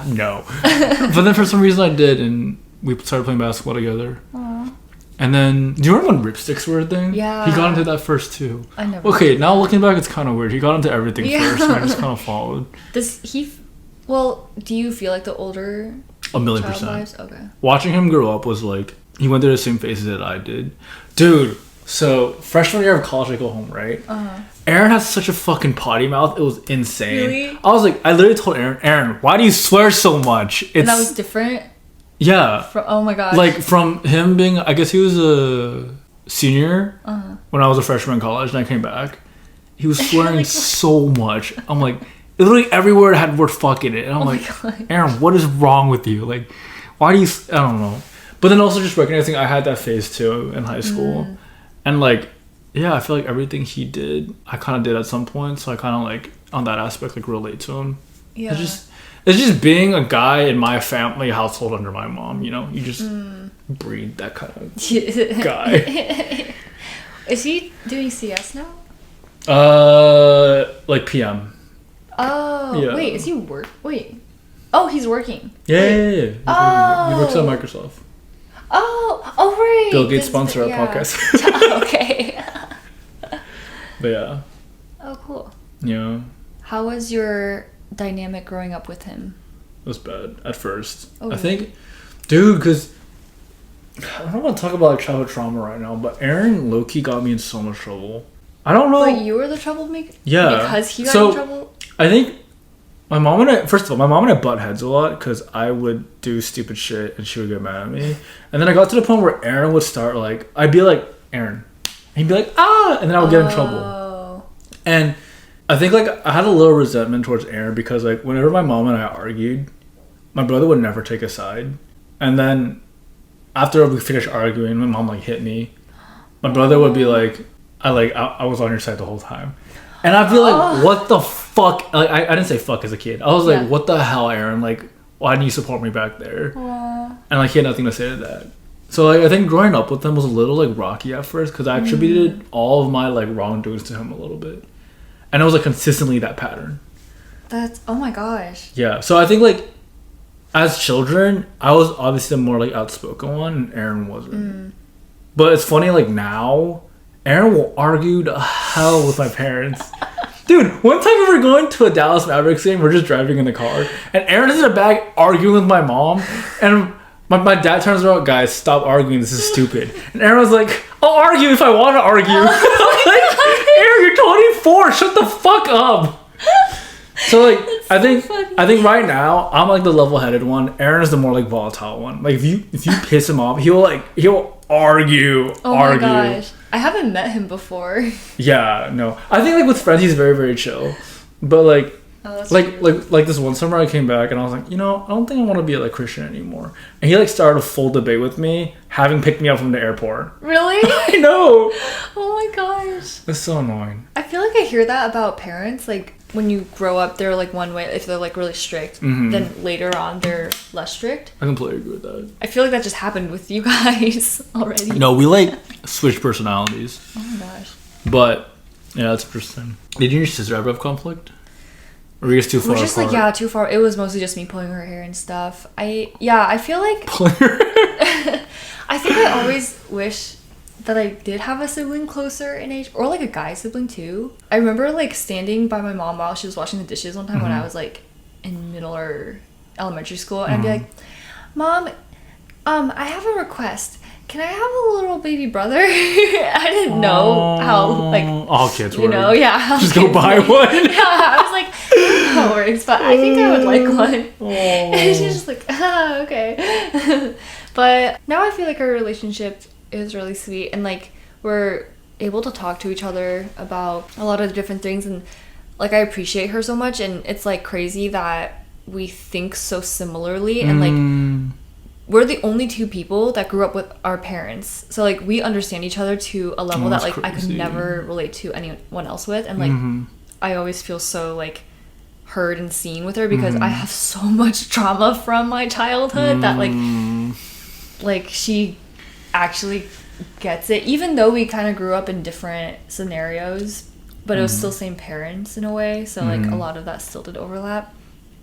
Speaker 1: no. But then for some reason I did. And we started playing basketball together.
Speaker 2: Aww.
Speaker 1: And then, do you remember when ripsticks were a thing?
Speaker 2: Yeah.
Speaker 1: He got into that first too.
Speaker 2: I never.
Speaker 1: Okay, now looking back, it's kind of weird. He got into everything first, and I just kind of followed.
Speaker 2: Does he? Well, do you feel like the older?
Speaker 1: 1,000,000%.
Speaker 2: Okay.
Speaker 1: Watching him grow up was like he went through the same phases that I did, dude. So freshman year of college, I go home, right? Aaron has such a fucking potty mouth. It was insane.
Speaker 2: Really?
Speaker 1: I was like, I literally told Aaron, why do you swear so much?
Speaker 2: And that was different.
Speaker 1: Yeah.
Speaker 2: Oh my god.
Speaker 1: Like from him being, I guess he was a senior when I was a freshman in college and I came back. He was swearing so much. I'm like, literally every word had word fuck in it. And I'm like, Aaron, what is wrong with you? Like, why do you, I don't know. But then also just recognizing I had that phase too in high school. And like, yeah, I feel like everything he did, I kind of did at some point. So I kind of like, on that aspect, like relate to him.
Speaker 2: Yeah.
Speaker 1: It's just being a guy in my family household under my mom, you know? You just breed that kind of guy.
Speaker 2: Is he doing CS now?
Speaker 1: Like PM.
Speaker 2: Oh, yeah. Wait, is he work? Wait. Oh, he's working.
Speaker 1: Yeah.
Speaker 2: Oh.
Speaker 1: He works at Microsoft.
Speaker 2: Oh, right.
Speaker 1: Bill Gates sponsor our podcast.
Speaker 2: Okay.
Speaker 1: But yeah.
Speaker 2: Oh, cool.
Speaker 1: Yeah.
Speaker 2: How was your dynamic growing up with him?
Speaker 1: It was bad at first.
Speaker 2: Oh,
Speaker 1: I think, dude, because I don't want to talk about like childhood trauma right now, but Aaron low-key got me in so much trouble. I don't know.
Speaker 2: But you were the troublemaker?
Speaker 1: Yeah.
Speaker 2: Because he got in trouble?
Speaker 1: I think my mom and I butt heads a lot because I would do stupid shit and she would get mad at me. And then I got to the point where Aaron would start like, I'd be like, Aaron. And he'd be like, ah! And then I would get in trouble. And I think like I had a little resentment towards Aaron because like whenever my mom and I argued, my brother would never take a side. And then after we finished arguing, my mom like hit me. My brother would be like, I was on your side the whole time. And I'd be like, what the fuck? Like I didn't say fuck as a kid. I was like, what the hell, Aaron? Like, why didn't you support me back there? And like he had nothing to say to that. So like I think growing up with him was a little like rocky at first because I attributed all of my like wrongdoings to him a little bit. And it was like consistently that pattern.
Speaker 2: That's, oh my gosh.
Speaker 1: Yeah. So I think like as children, I was obviously the more like outspoken one and Aaron wasn't. But it's funny like now, Aaron will argue the hell with my parents. Dude, one time we were going to a Dallas Mavericks game, we're just driving in the car, and Aaron is in the back arguing with my mom, and my dad turns around, guys, stop arguing, this is stupid. And Aaron was like, I'll argue if I want to argue. Like, Aaron, you're 24, shut the fuck up. So like I think right now I'm like the level-headed one. Aaron is the more like volatile one. Like if you piss him off, he'll argue.
Speaker 2: Oh my gosh. I haven't met him before.
Speaker 1: Yeah, no. I think like with friends he's very, very chill. But like
Speaker 2: Oh, that's
Speaker 1: Like
Speaker 2: cute.
Speaker 1: like this one summer I came back and I was like, I don't think I want to be like Christian anymore. And he like started a full debate with me, having picked me up from the airport.
Speaker 2: Really?
Speaker 1: I know.
Speaker 2: Oh my gosh.
Speaker 1: It's so annoying.
Speaker 2: I feel like I hear that about parents. Like when you grow up, they're like one way. If they're like really strict, then later on they're less strict.
Speaker 1: I completely agree with that.
Speaker 2: I feel like that just happened with you guys already.
Speaker 1: No, we like switch personalities.
Speaker 2: Oh my gosh.
Speaker 1: But yeah, that's interesting. Did you and your sister ever have conflict? Or were you guys too far
Speaker 2: We're just
Speaker 1: apart?
Speaker 2: like too far. It was mostly just me pulling her hair and stuff. I feel like I think I always wish that I did have a sibling closer in age, or like a guy sibling too. I remember like standing by my mom while she was washing the dishes one time when I was like in middle or elementary school, and I'd be like, "Mom, I have a request. Can I have a little baby brother?" I didn't know how like
Speaker 1: all kids were.
Speaker 2: how
Speaker 1: Just go
Speaker 2: kids
Speaker 1: buy
Speaker 2: work.
Speaker 1: one.
Speaker 2: Yeah, I was like, I don't know how it works, but I think I would like one.
Speaker 1: Oh.
Speaker 2: And she's just like, okay. But now I feel like our relationship is really sweet, and like we're able to talk to each other about a lot of different things, and like I appreciate her so much, and it's like crazy that we think so similarly, and like we're the only two people that grew up with our parents, so like we understand each other to a level that like I could never relate to anyone else with, and like I always feel so like heard and seen with her because I have so much trauma from my childhood that like she actually gets it, even though we kind of grew up in different scenarios, but it was still same parents in a way, so like a lot of that still did overlap.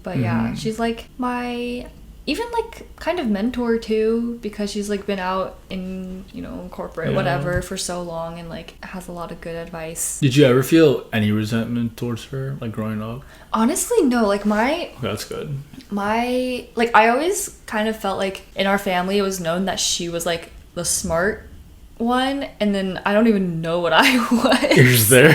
Speaker 2: But yeah, she's like my even like kind of mentor too, because she's like been out in corporate whatever for so long, and like has a lot of good advice.
Speaker 1: Did you ever feel any resentment towards her like growing up?
Speaker 2: Honestly, no. Like
Speaker 1: Okay, that's good.
Speaker 2: I always kind of felt like in our family it was known that she was like the smart one, and then I don't even know what I was.
Speaker 1: You're just there.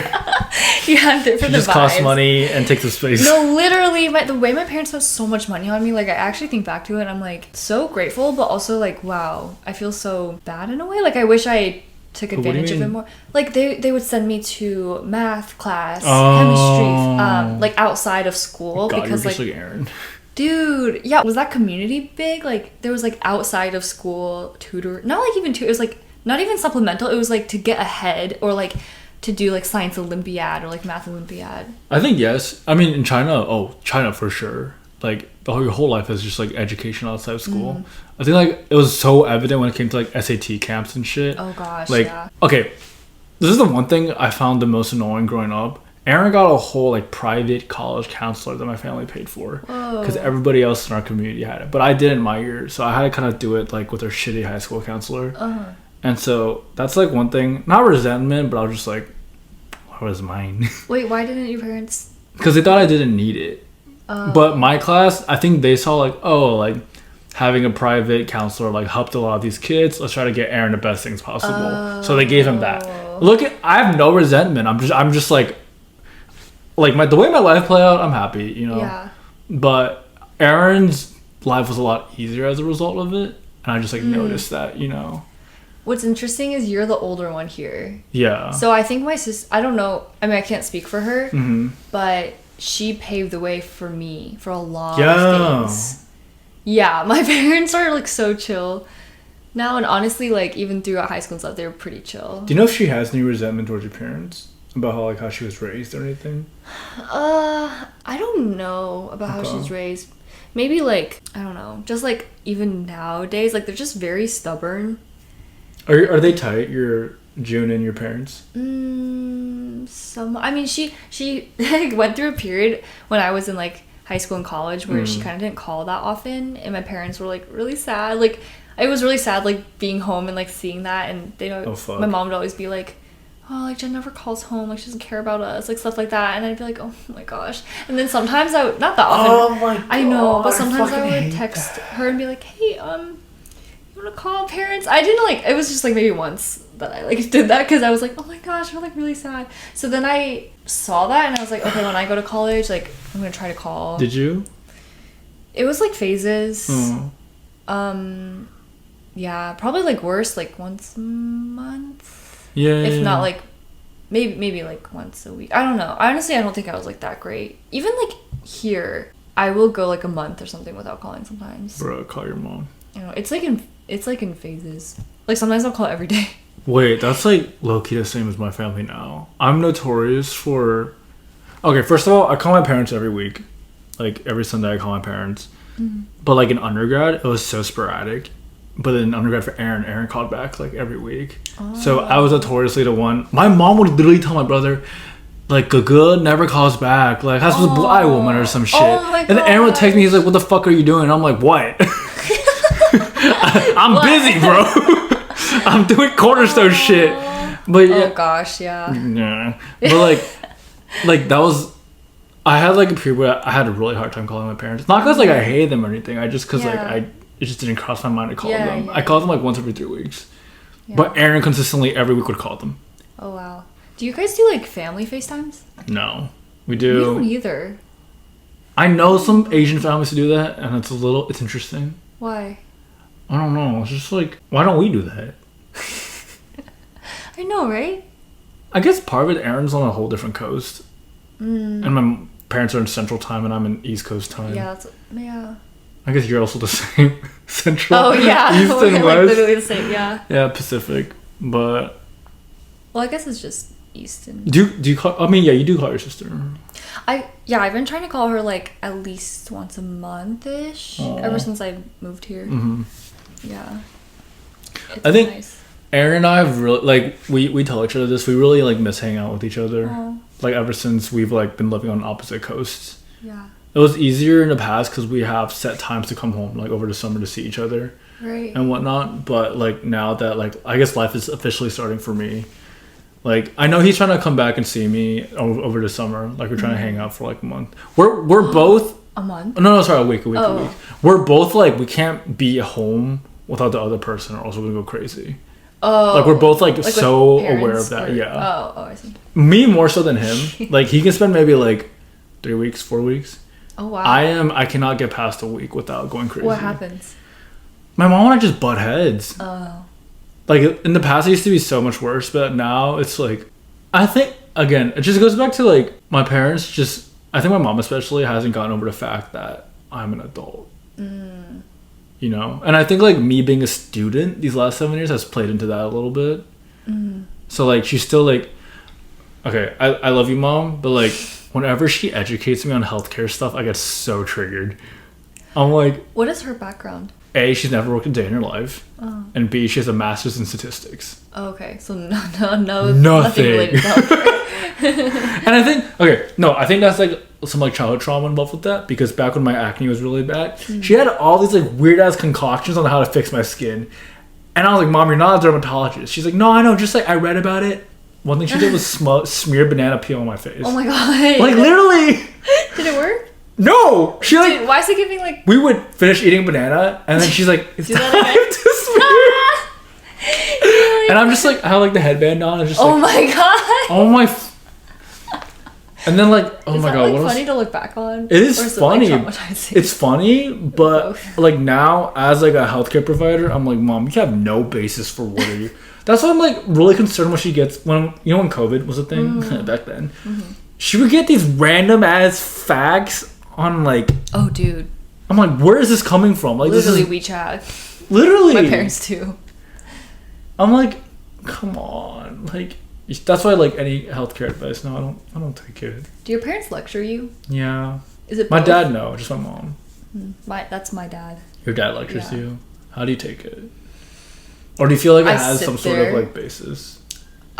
Speaker 2: Yeah, I'm there for
Speaker 1: She
Speaker 2: the
Speaker 1: just
Speaker 2: vibes.
Speaker 1: costs money and takes the space.
Speaker 2: No, literally, the way my parents spent so much money on me, like I actually think back to it and I'm like so grateful, but also like wow, I feel so bad in a way. Like I wish I took advantage of it more. Like they would send me to math class, chemistry, like outside of school.
Speaker 1: God,
Speaker 2: because
Speaker 1: you're just
Speaker 2: like
Speaker 1: Aaron.
Speaker 2: Dude, yeah, was that community big? Like there was like outside of school tutor, not like even it was like not even supplemental, it was like to get ahead, or like to do like science olympiad or like math olympiad.
Speaker 1: I think yes. I mean in China for sure. Like your whole life is just like education outside of school. I think like it was so evident when it came to like SAT camps and shit.
Speaker 2: Oh gosh,
Speaker 1: like,
Speaker 2: yeah.
Speaker 1: Okay, this is the one thing I found the most annoying growing up. Aaron got a whole like private college counselor that my family paid for, because everybody else in our community had it, but I didn't my year, so I had to kind of do it like with our shitty high school counselor. And so that's like one thing, not resentment, but I was just like, what was mine?
Speaker 2: Wait, why didn't your parents?
Speaker 1: Because they thought I didn't need it. But my class, I think they saw like, oh, like having a private counselor like helped a lot of these kids. Let's try to get Aaron the best things possible. So they gave him that. Look, I have no resentment. I'm just like the way my life played out, I'm happy,
Speaker 2: Yeah.
Speaker 1: But Aaron's life was a lot easier as a result of it, and I just like noticed that,
Speaker 2: What's interesting is you're the older one here.
Speaker 1: Yeah.
Speaker 2: So I think my sister, I don't know, I mean I can't speak for her, but she paved the way for me for a lot of things. Yeah, my parents are like so chill now, and honestly like even throughout high school and stuff they were pretty chill.
Speaker 1: Do you know if she has any resentment towards your parents about how she was raised or anything?
Speaker 2: I don't know about how she's raised. Maybe like I don't know, just like even nowadays like they're just very stubborn.
Speaker 1: Are they tight, your June and your parents?
Speaker 2: I mean she like, went through a period when I was in like high school and college where she kind of didn't call that often, and my parents were like really sad. Like it was really sad like being home and like seeing that, and they don't. My mom would always be like, oh, like Jen never calls home, like she doesn't care about us, like stuff like that, and I'd be like, oh my gosh. And then sometimes I would, not that often,
Speaker 1: oh my God,
Speaker 2: I know, but sometimes I would text her and be like, hey, you want to call parents? I didn't like, it was just like maybe once that I like did that because I was like, oh my gosh, we're like really sad. So then I saw that and I was like, okay, when I go to college, like I'm gonna try to call.
Speaker 1: Did you?
Speaker 2: It was like phases. Yeah, probably like worse, like once a month.
Speaker 1: Yeah.
Speaker 2: If not like maybe like once a week. I don't know. Honestly, I don't think I was like that great. Even like here, I will go like a month or something without calling sometimes.
Speaker 1: Bro, call your mom.
Speaker 2: You know, it's like in phases. Like sometimes I'll call every day.
Speaker 1: Wait, that's like low-key the same as my family now. I'm notorious for... Okay, first of all, I call my parents every week. Like, every Sunday I call my parents. Mm-hmm. But, like, in undergrad, it was so sporadic. But in undergrad for Aaron called back, like, every week. Oh. So I was notoriously the one... My mom would literally tell my brother, like, Gaga never calls back. Like, has a blind woman or some shit.
Speaker 2: Oh my God.
Speaker 1: And then Aaron would text me, he's like, what the fuck are you doing? And I'm like, what? I'm busy, bro. I'm doing cornerstone shit. But yeah.
Speaker 2: Oh gosh, yeah.
Speaker 1: Yeah. But like that was... I had like a period where I had a really hard time calling my parents. Not because like I hated them or anything. I just because like it just didn't cross my mind to call them. I called them like once every 3 weeks. Yeah. But Aaron consistently every week would call them.
Speaker 2: Oh wow. Do you guys do like family FaceTimes?
Speaker 1: No. We do.
Speaker 2: We don't either.
Speaker 1: I know some Asian families who do that, and it's interesting.
Speaker 2: Why?
Speaker 1: I don't know. It's just like, why don't we do that?
Speaker 2: I know, right?
Speaker 1: I guess part of it, Aaron's on a whole different coast. And my parents are in Central Time and I'm in East Coast Time.
Speaker 2: Yeah,
Speaker 1: I guess you're also the same. Central.
Speaker 2: Oh, yeah.
Speaker 1: East and West.
Speaker 2: Like literally the same, yeah.
Speaker 1: Yeah, Pacific. But...
Speaker 2: Well, I guess it's just East and...
Speaker 1: Do you call... I mean, yeah, you do call your sister.
Speaker 2: I've been trying to call her like at least once a month-ish. Ever since I moved here. Mm-hmm. Yeah.
Speaker 1: I think nice. Aaron and I have really, like, we tell each other this, we really, like, miss hanging out with each other. Aww. Like, ever since we've, like, been living on opposite coasts.
Speaker 2: Yeah.
Speaker 1: It was easier in the past because we have set times to come home, like, over the summer to see each other.
Speaker 2: Right.
Speaker 1: And whatnot. But, like, now that, like, I guess life is officially starting for me. Like, I know he's trying to come back and see me over the summer. Like, we're trying to hang out for, like, a month. We're both...
Speaker 2: A month?
Speaker 1: No, sorry, a week. We're both, like, we can't be home without the other person or else we're gonna go crazy.
Speaker 2: Oh.
Speaker 1: Like, we're both, like so aware of that. Or, yeah.
Speaker 2: Oh, I see.
Speaker 1: Me more so than him. Like, he can spend maybe, like, 3 weeks, 4 weeks.
Speaker 2: Oh, wow.
Speaker 1: I cannot get past a week without going crazy.
Speaker 2: What happens?
Speaker 1: My mom and I just butt heads.
Speaker 2: Oh.
Speaker 1: Like, in the past, it used to be so much worse, but now it's, like... I think, again, it just goes back to, like, my parents just... I think my mom especially hasn't gotten over the fact that I'm an adult. You know? And I think, like, me being a student these last 7 years has played into that a little bit. So, like, she's still, like... Okay, I love you, Mom, but, like, whenever she educates me on healthcare stuff, I get so triggered. I'm like...
Speaker 2: What is her background?
Speaker 1: A, she's never worked a day in her life.
Speaker 2: Oh.
Speaker 1: And B, she has a master's in statistics.
Speaker 2: Oh, okay. So,
Speaker 1: nothing
Speaker 2: related to healthcare.
Speaker 1: And I think that's like some like childhood trauma involved with that, because back when my acne was really bad, she had all these like weird ass concoctions on how to fix my skin, and I was like, Mom, you're not a dermatologist. She's like, no, I know, just like I read about it. One thing she did was smear banana peel on my face.
Speaker 2: Oh my God.
Speaker 1: Like, literally.
Speaker 2: Did it work?
Speaker 1: No, she like.
Speaker 2: Dude, why is it giving like?
Speaker 1: We would finish eating banana, and then she's like, "It's time to smear." And I'm just like, I have like the headband on, and just like,
Speaker 2: oh my God.
Speaker 1: Oh my. And then like, oh
Speaker 2: is
Speaker 1: my
Speaker 2: that,
Speaker 1: God,
Speaker 2: like, funny to look back on?
Speaker 1: It is funny. It's funny, but like now as like a healthcare provider, I'm like, Mom, you have no basis for what are you. That's why I'm like really concerned when she gets when COVID was a thing back then. Mm-hmm. She would get these random ass facts on like.
Speaker 2: Oh, dude.
Speaker 1: I'm like, where is this coming from? Like,
Speaker 2: literally WeChat.
Speaker 1: Literally.
Speaker 2: My parents too.
Speaker 1: I'm like, come on, like. That's why, like, any healthcare advice, no, I don't take it.
Speaker 2: Do your parents lecture you?
Speaker 1: Yeah.
Speaker 2: Is it both?
Speaker 1: My dad? No, just my mom.
Speaker 2: That's my dad.
Speaker 1: Your dad lectures you? How do you take it? Or do you feel like it has some sort of like basis?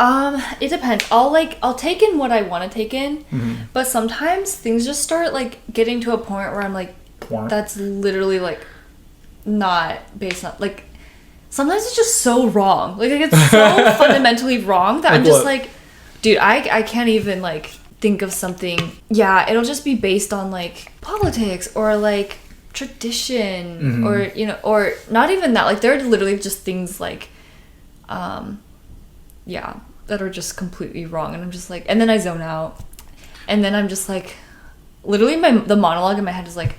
Speaker 2: It depends. I'll take in what I want to take in, but sometimes things just start like getting to a point where I'm like, that's literally like not based on like. Sometimes it's just so wrong. Like it's so fundamentally wrong that like I'm just like, dude, I can't even like think of something. Yeah, it'll just be based on like politics or like tradition or or not even that. Like they're literally just things like, that are just completely wrong. And I'm just like, and then I zone out, and then I'm just like, literally the monologue in my head is like,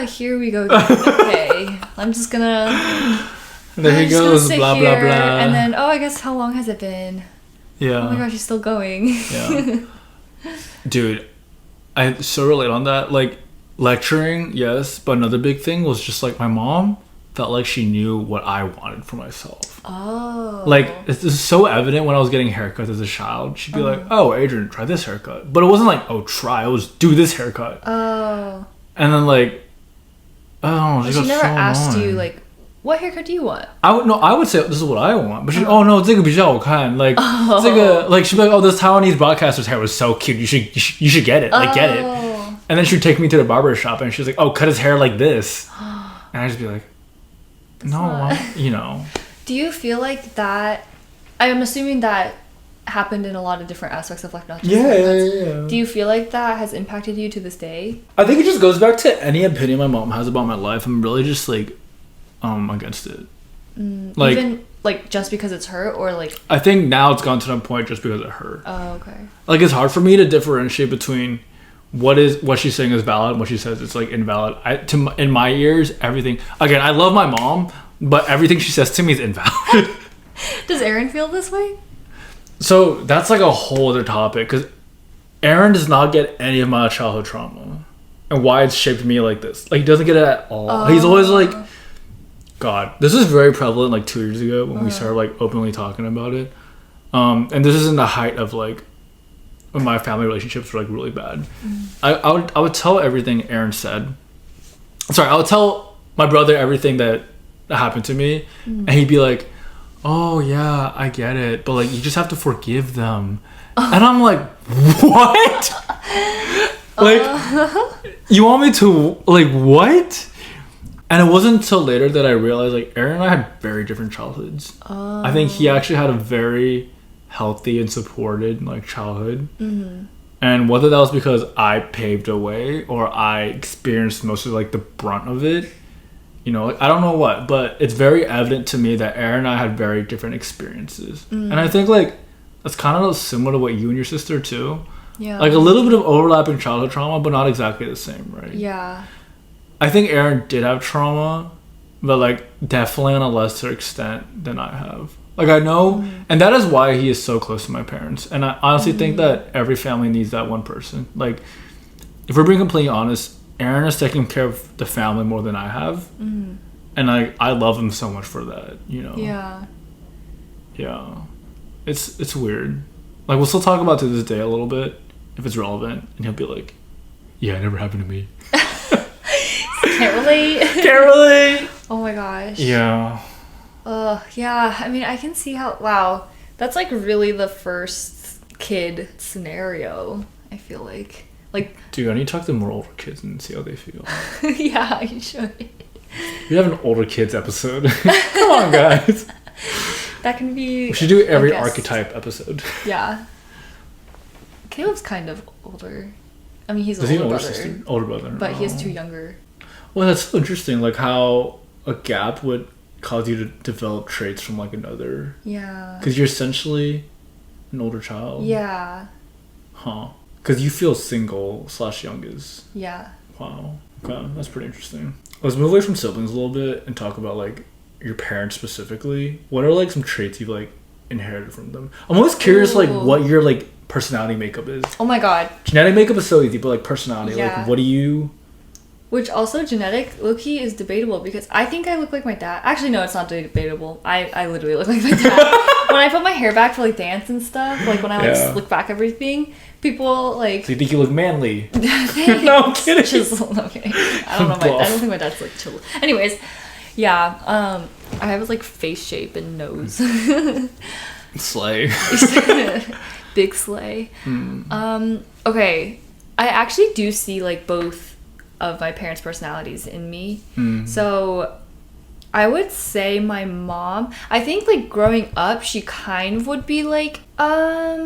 Speaker 2: here we go again. Okay, I'm just gonna.
Speaker 1: There he goes, blah, blah, blah.
Speaker 2: And then, I guess, how long has it been?
Speaker 1: Yeah.
Speaker 2: Oh my gosh, he's still going.
Speaker 1: Yeah. Dude, I so relate on that. Like, lecturing, yes, but another big thing was just like my mom felt like she knew what I wanted for myself.
Speaker 2: Oh.
Speaker 1: Like, this is so evident when I was getting haircuts as a child. She'd be like, oh, Adrian, try this haircut. But it wasn't like, oh, try. It was, do this haircut.
Speaker 2: Oh.
Speaker 1: And then, like, oh,
Speaker 2: she never asked you, like, what haircut do you want?
Speaker 1: I would say this is what I want. But she's oh no, 这个比较好看. Like, 这个, like, she'd be like, oh, this Taiwanese broadcaster's hair was so cute. You should get it. Like, get it. And then she'd take me to the barber shop and she's like, oh, cut his hair like this. And I'd just be like, no, you know.
Speaker 2: Do you feel like that? I'm assuming that happened in a lot of different aspects of life, not just
Speaker 1: yeah.
Speaker 2: Do you feel like that has impacted you to this day?
Speaker 1: I think it just goes back to any opinion my mom has about my life. I'm really just like, against it. Like, even
Speaker 2: like just because it's her, or like
Speaker 1: I think now it's gone to the point just because of her.
Speaker 2: Oh, okay.
Speaker 1: Like, it's hard for me to differentiate between what she's saying is valid and what she says it's like invalid. In my ears, everything. Again, I love my mom, but everything she says to me is invalid.
Speaker 2: Does Aaron feel this way?
Speaker 1: So that's like a whole other topic, because Aaron does not get any of my childhood trauma and why it's shaped me like this. Like, he doesn't get it at all.
Speaker 2: Oh.
Speaker 1: He's always like, God, this was very prevalent like 2 years ago when we started like openly talking about it. And this is in the height of like when my family relationships were like really bad. I would tell everything Aaron said. Sorry, I would tell my brother everything that happened to me, and he'd be like, oh yeah, I get it, but like you just have to forgive them. And I'm like, what? Like, you want me to, like, what? And it wasn't until later that I realized, like, Aaron and I had very different childhoods. Oh. I think he actually had a very healthy and supported, like, childhood. Mm-hmm. And whether that was because I paved a way or I experienced most of, like, the brunt of it, you know, like, I don't know what, but it's very evident to me that Aaron and I had very different experiences. And I think, like, that's kind of similar to what you and your sister, too. Yeah. Like, a little bit of overlapping childhood trauma, but not exactly the same, right?
Speaker 2: Yeah.
Speaker 1: I think Aaron did have trauma, but like definitely on a lesser extent than I have. Like, I know, and that is why he is so close to my parents. And I honestly think that every family needs that one person. Like, if we're being completely honest, Aaron has taken care of the family more than I have, and I love him so much for that. You know.
Speaker 2: Yeah.
Speaker 1: Yeah, it's weird. Like, we'll still talk about it to this day a little bit if it's relevant, and he'll be like, "Yeah, it never happened to me."
Speaker 2: Can't relate.
Speaker 1: Can't relate.
Speaker 2: Oh my gosh.
Speaker 1: Yeah.
Speaker 2: Yeah. I mean, I can see how. Wow, that's like really the first kid scenario. I feel like.
Speaker 1: Dude, I need to talk to more older kids and see how they feel.
Speaker 2: Yeah, you should.
Speaker 1: We have an older kids episode. Come on, guys.
Speaker 2: That can be.
Speaker 1: We should do every archetype episode.
Speaker 2: Yeah. Caleb's kind of older. I mean, he's
Speaker 1: an older brother,
Speaker 2: but he has two younger.
Speaker 1: Well, that's so interesting. Like, how a gap would cause you to develop traits from like another.
Speaker 2: Yeah. Because
Speaker 1: you're essentially an older child.
Speaker 2: Yeah.
Speaker 1: Huh. Because you feel single/youngest.
Speaker 2: Yeah.
Speaker 1: Wow. Okay, that's pretty interesting. Let's move away from siblings a little bit and talk about like your parents specifically. What are like some traits you've like inherited from them? I'm always curious like what your like personality makeup is.
Speaker 2: Oh my god.
Speaker 1: Genetic makeup is so easy, but like personality, like what do you...
Speaker 2: Which also genetic, low-key, is debatable because I think I look like my dad. Actually, no, it's not debatable. I literally look like my dad. When I put my hair back for like dance and stuff, like when I like slick back everything, people like...
Speaker 1: So you think you look manly? No, I'm kidding.
Speaker 2: Chisel. No, I'm kidding. I don't think my dad's like chill. Anyways, yeah, I have like face shape and nose.
Speaker 1: Slay.
Speaker 2: Big slay. Okay, I actually do see like both of my parents' personalities in me. So I would say my mom, I think like growing up she kind of would be like I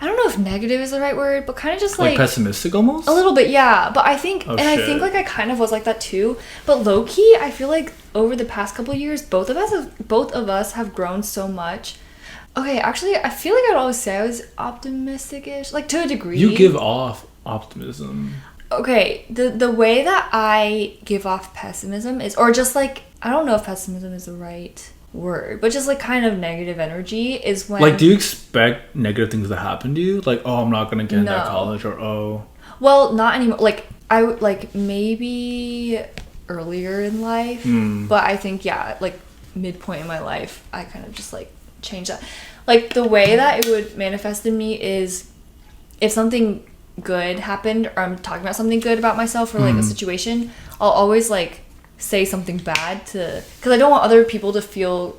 Speaker 2: don't know if negative is the right word, but kind of just like
Speaker 1: pessimistic almost?
Speaker 2: A little bit, yeah. But I think I think like I kind of was like that too. But low key, I feel like over the past couple of years both of us have grown so much. Okay, actually, I feel like I'd always say I was optimistic-ish, like to a degree.
Speaker 1: You give off optimism.
Speaker 2: Okay, the way that I give off pessimism is, or just like, I don't know if pessimism is the right word, but just like kind of negative energy is when,
Speaker 1: like, do you expect negative things to happen to you? Like, oh, I'm not gonna get into
Speaker 2: No.
Speaker 1: college, or oh,
Speaker 2: well, not anymore. Like I would like maybe earlier in life, but I think like midpoint in my life, I kind of just like changed that. Like the way that it would manifest in me is if something good happened or I'm talking about something good about myself or like a situation, I'll always like say something bad because I don't want other people to feel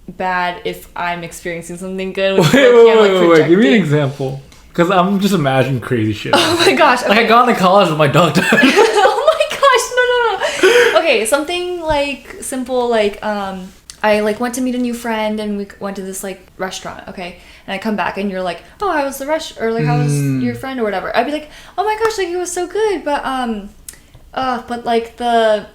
Speaker 2: bad if I'm experiencing something good.
Speaker 1: Wait, give me an example, because I'm just imagining crazy shit.
Speaker 2: Oh my gosh. Okay.
Speaker 1: Like, I got into college with my dog died.
Speaker 2: Oh my gosh, no. Okay, something like simple, like I like went to meet a new friend and we went to this like restaurant, okay, and I come back and you're like, oh, how was the or like how was your friend or whatever. I'd be like, oh my gosh, like it was so good, but like the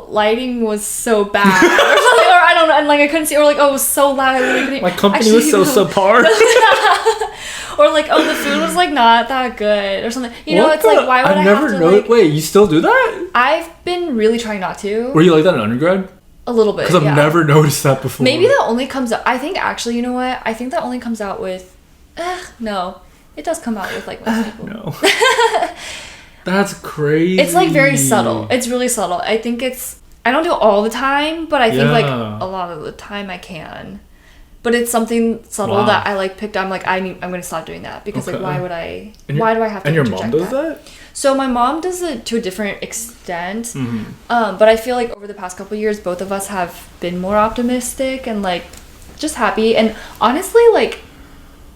Speaker 2: lighting was so bad or something, or I don't know, and like I couldn't see, or like, oh, it was so loud, I really couldn't.
Speaker 1: My company was so subpar.
Speaker 2: Or like, oh, the food was like not that good or something. You know, it's like, why would I have to like...
Speaker 1: Wait, you still do that?
Speaker 2: I've been really trying not to.
Speaker 1: Were you like that in undergrad?
Speaker 2: A little bit,
Speaker 1: because I've never noticed that before.
Speaker 2: Maybe that only comes out, I think actually, you know what? I think that only comes out with, no. It does come out with like most people.
Speaker 1: No. That's crazy.
Speaker 2: It's like very subtle. It's really subtle. I think I don't do it all the time, but I think like a lot of the time I can. But it's something subtle that I like picked up. I'm like, I'm going to stop doing that because like, why do I have to interject that?
Speaker 1: And your mom does that?
Speaker 2: So my mom does it to a different extent. But I feel like over the past couple of years, both of us have been more optimistic and like just happy. And honestly, like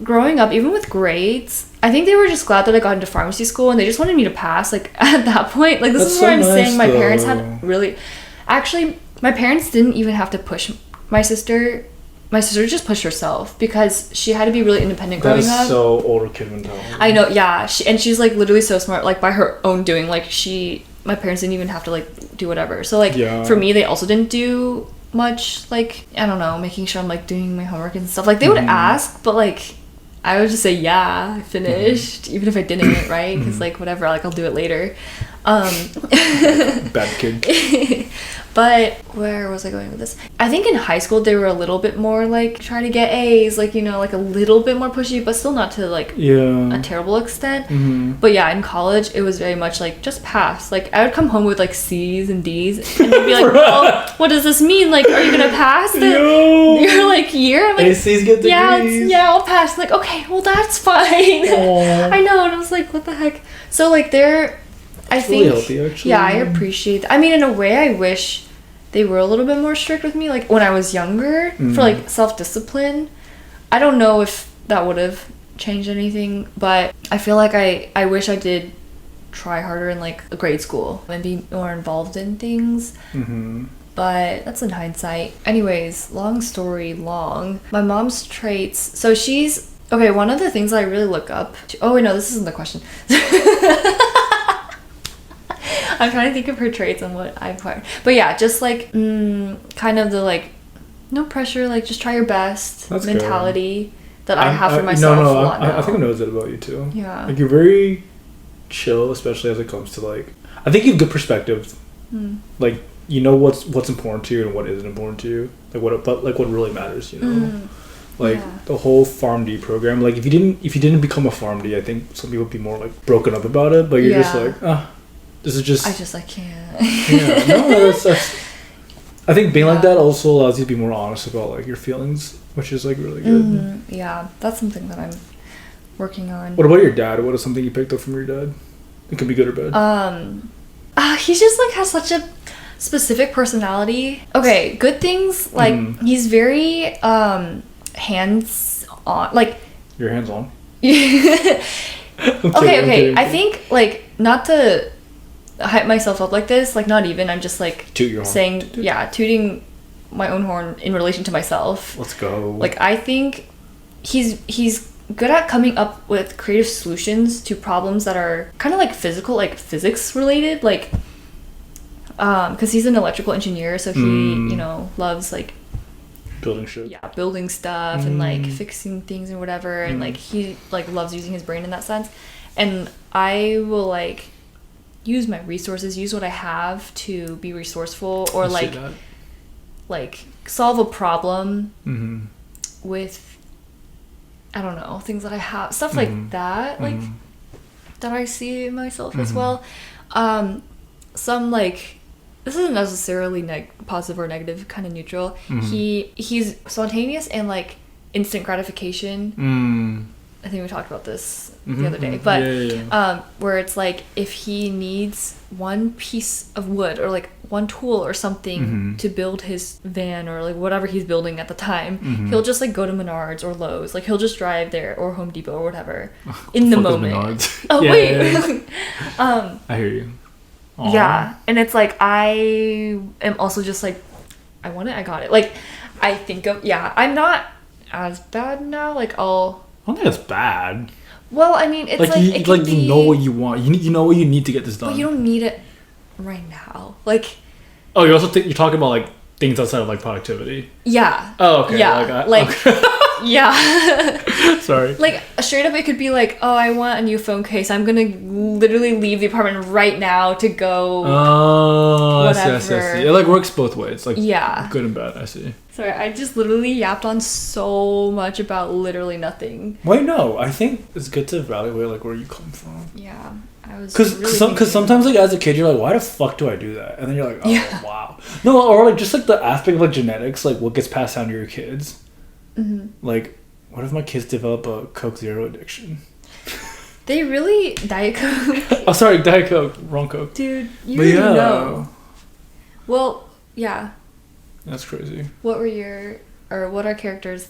Speaker 2: growing up, even with grades, I think they were just glad that I got into pharmacy school and they just wanted me to pass. Like at that point, like this is where I'm saying my parents had really, actually, my parents didn't even have to push my sister. My sister just pushed herself because she had to be really independent growing up.
Speaker 1: That is so older kid mentality.
Speaker 2: I know, yeah. She's like literally so smart, like by her own doing. Like my parents didn't even have to like do whatever. So like for me, they also didn't do much. Like I don't know, making sure I'm like doing my homework and stuff. Like they would ask, but like I would just say yeah, I finished, even if I didn't, right? Because like whatever, like I'll do it later.
Speaker 1: Bad kid.
Speaker 2: But where was I going with this? I think in high school they were a little bit more like trying to get A's, like, you know, like a little bit more pushy, but still not to like a terrible extent. But yeah, in college it was very much like just pass. Like I would come home with like C's and D's and they'd be like, well, what does this mean? Like, are you gonna pass your like year? I'm like,
Speaker 1: ACs get degrees.
Speaker 2: Yeah, I'll pass. Like, okay, well that's fine. I know, and I was like, what the heck? So like I think,
Speaker 1: really healthy, actually.
Speaker 2: Yeah, I appreciate that. I mean, in a way, I wish they were a little bit more strict with me, like when I was younger, for like self-discipline. I don't know if that would have changed anything, but I feel like I wish I did try harder in like grade school and be more involved in things. But that's in hindsight. Anyways, long story long. My mom's traits. So she's okay. One of the things I really look up to. Oh wait, no, this isn't the question. I'm trying to think of her traits and what I've heard. But yeah, just like kind of the like no pressure, like just try your best. That's mentality good. That I have for myself a lot now.
Speaker 1: I think I know that about you too.
Speaker 2: Yeah.
Speaker 1: Like you're very chill, especially as it comes to like, I think you have good perspective. Like you know what's important to you and what isn't important to you. Like what really matters, you know. Like the whole PharmD program. Like if you didn't become a PharmD, I think some people would be more like broken up about it. But you're just like this is just...
Speaker 2: I can't.
Speaker 1: Yeah, no, that's... I think being like that also allows you to be more honest about, like, your feelings, which is, like, really good.
Speaker 2: Yeah, that's something that I'm working on.
Speaker 1: What about your dad? What is something you picked up from your dad? It could be good or bad.
Speaker 2: He just, like, has such a specific personality. Okay, good things, like, he's very, hands-on. Like...
Speaker 1: You're hands-on?
Speaker 2: Okay. I think, like, not to... hype myself up like this, like not even, I'm just like
Speaker 1: toot your horn.
Speaker 2: Saying tooting my own horn in relation to myself.
Speaker 1: Let's go.
Speaker 2: Like I think he's good at coming up with creative solutions to problems that are kind of like physical, like physics related, like because he's an electrical engineer, so he you know loves like
Speaker 1: building shit.
Speaker 2: Yeah, building stuff and like fixing things and whatever, and like he like loves using his brain in that sense, and I will like use my resources, use what I have to be resourceful, or like like solve a problem
Speaker 1: Mm-hmm.
Speaker 2: with, I don't know, things that I have, stuff like that, like that I see in myself as well. Some like, this isn't necessarily positive or negative, kind of neutral. He's spontaneous and like instant gratification. I think we talked about this the other day, but where it's like if he needs one piece of wood or like one tool or something to build his van or like whatever he's building at the time, he'll just like go to Menards or Lowe's. Like he'll just drive there or Home Depot or whatever in the moment. Oh wait,
Speaker 1: I hear you. Aww.
Speaker 2: Yeah, and it's like I am also just like, I want it, I got it. Like I think of I'm not as bad now. Like
Speaker 1: I don't think it's bad.
Speaker 2: Well, I mean, it's
Speaker 1: you know what you want. You know what you need to get this done.
Speaker 2: But you don't need it right now. Like.
Speaker 1: Oh, you also you're talking about like things outside of like productivity.
Speaker 2: Yeah.
Speaker 1: Oh, okay.
Speaker 2: Yeah.
Speaker 1: Okay.
Speaker 2: Yeah.
Speaker 1: Sorry.
Speaker 2: Like straight up, it could be like, oh, I want a new phone case. I'm gonna literally leave the apartment right now to go.
Speaker 1: Oh,
Speaker 2: whatever.
Speaker 1: I see. It like works both ways. Like good and bad. I see.
Speaker 2: Sorry, I just literally yapped on so much about literally nothing.
Speaker 1: Wait, no. I think it's good to evaluate like where you come from.
Speaker 2: Yeah, I was.
Speaker 1: Because sometimes like as a kid you're like, why the fuck do I do that? And then you're like, oh wow. No, or like just like the aspect of like genetics, like what gets passed down to your kids. Like, what if my kids develop a Coke Zero addiction?
Speaker 2: They really Diet Coke.
Speaker 1: Oh, sorry, Diet Coke, wrong Coke.
Speaker 2: Dude, you already know. Well, yeah.
Speaker 1: That's crazy.
Speaker 2: What are characters?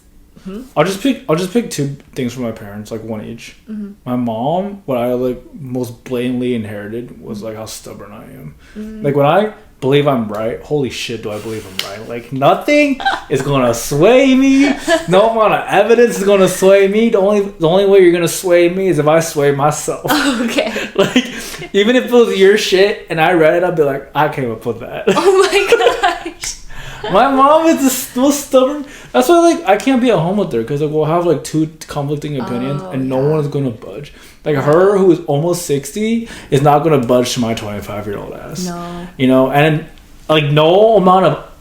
Speaker 1: I'll just pick two things from my parents, like one each. My mom, what I like most blatantly inherited was like how stubborn I am. Like when I believe I'm right, holy shit, do I believe I'm right? Like nothing is gonna sway me. No amount of evidence is gonna sway me. The only way you're gonna sway me is if I sway myself.
Speaker 2: Okay.
Speaker 1: Like even if it was your shit and I read it, I'd be like, I came up with that.
Speaker 2: Oh my gosh.
Speaker 1: My mom is the most stubborn. That's why like I can't be at home with her because like we'll have like two conflicting opinions and no one is gonna budge. Like her, who is almost 60, is not gonna budge to my 25-year-old ass.
Speaker 2: No.
Speaker 1: You know, and like no amount of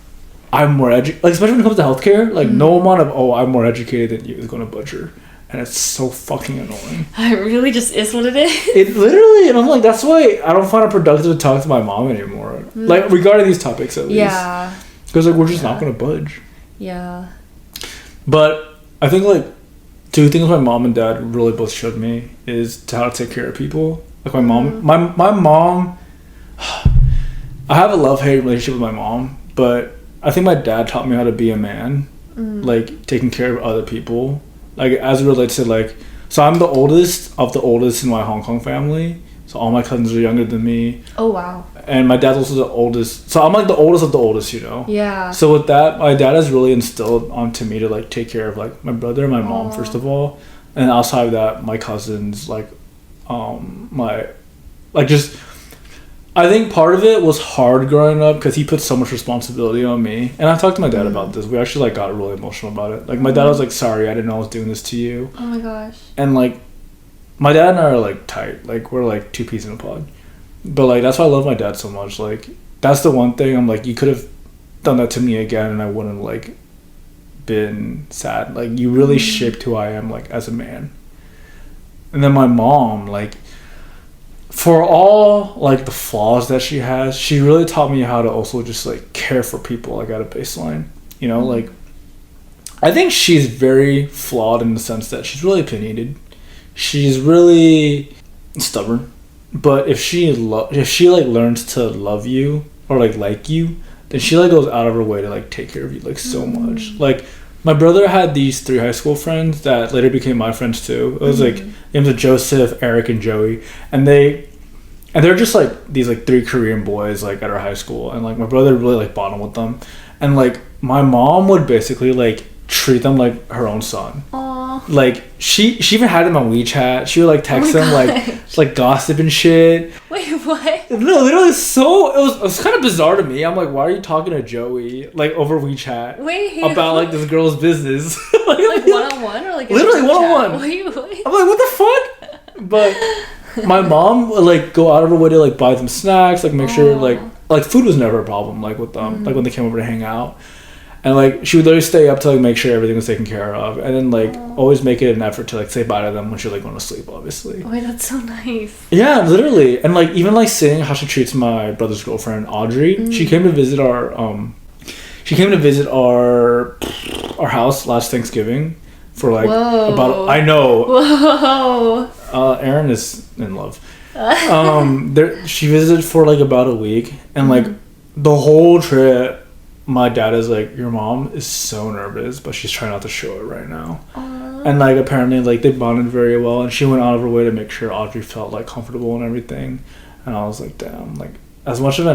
Speaker 1: I'm more educated, like especially when it comes to healthcare, like no amount of I'm more educated than you is gonna budge her. And it's so fucking annoying.
Speaker 2: It really just is what it is.
Speaker 1: It literally, and I'm like, that's why I don't find it productive to talk to my mom anymore. Like regarding these topics at least.
Speaker 2: Yeah.
Speaker 1: Because like we're just not gonna budge.
Speaker 2: Yeah.
Speaker 1: But I think like two things my mom and dad really both showed me is how to take care of people. Like my mom, my mom. I have a love-hate relationship with my mom, but I think my dad taught me how to be a man, like taking care of other people. Like as it relates to like, so I'm the oldest of the oldest in my Hong Kong family. So all my cousins are younger than me.
Speaker 2: Oh wow.
Speaker 1: And my dad's also the oldest. So I'm like the oldest of the oldest, you know?
Speaker 2: Yeah.
Speaker 1: So with that, my dad has really instilled onto me to like take care of like my brother and my mom first of all. And outside of that, my cousins, like my like just I think part of it was hard growing up because he put so much responsibility on me. And I talked to my dad about this. We actually like got really emotional about it. Like my dad was like, sorry, I didn't know I was doing this to you.
Speaker 2: Oh my gosh.
Speaker 1: And like my dad and I are like tight. Like we're like two peas in a pod. But like that's why I love my dad so much. Like that's the one thing I'm like, you could have done that to me again and I wouldn't like been sad. Like you really shaped who I am like as a man. And then my mom, like for all like the flaws that she has, she really taught me how to also just like care for people like at a baseline. You know, like I think she's very flawed in the sense that she's really opinionated. She's really stubborn. But if she like learns to love you or like you, then she like goes out of her way to like take care of you like so much. Like my brother had these 3 high school friends that later became my friends too. It was like names of Joseph, Eric, and Joey, and they're just like these like 3 Korean boys like at our high school, and like my brother really like bonded with them, and like my mom would basically like treat them like her own son.
Speaker 2: Aww.
Speaker 1: Like she even had him on WeChat. She would like text him like gossip and shit.
Speaker 2: Wait, what?
Speaker 1: No, literally it was kind of bizarre to me. I'm like, why are you talking to Joey like over WeChat?
Speaker 2: Wait,
Speaker 1: about like this girl's business?
Speaker 2: like one-on-one or like
Speaker 1: literally one-on-one.
Speaker 2: Wait.
Speaker 1: I'm like, what the fuck? But my mom would like go out of her way to like buy them snacks, like make sure like food was never a problem like with them, like when they came over to hang out. And like she would literally stay up to like make sure everything was taken care of, and then like always make it an effort to like say bye to them when she's like going to sleep, obviously.
Speaker 2: Oh, that's so nice.
Speaker 1: Yeah, literally. And like even like seeing how she treats my brother's girlfriend Audrey. She came to visit our house last Thanksgiving for like about, I know.
Speaker 2: Whoa.
Speaker 1: Erin is in love. She visited for like about a week, and like the whole trip my dad is like, your mom is so nervous, but she's trying not to show it right now.
Speaker 2: Aww.
Speaker 1: And like apparently like they bonded very well, and she went out of her way to make sure Audrey felt like comfortable and everything. And I was like, damn, like as much of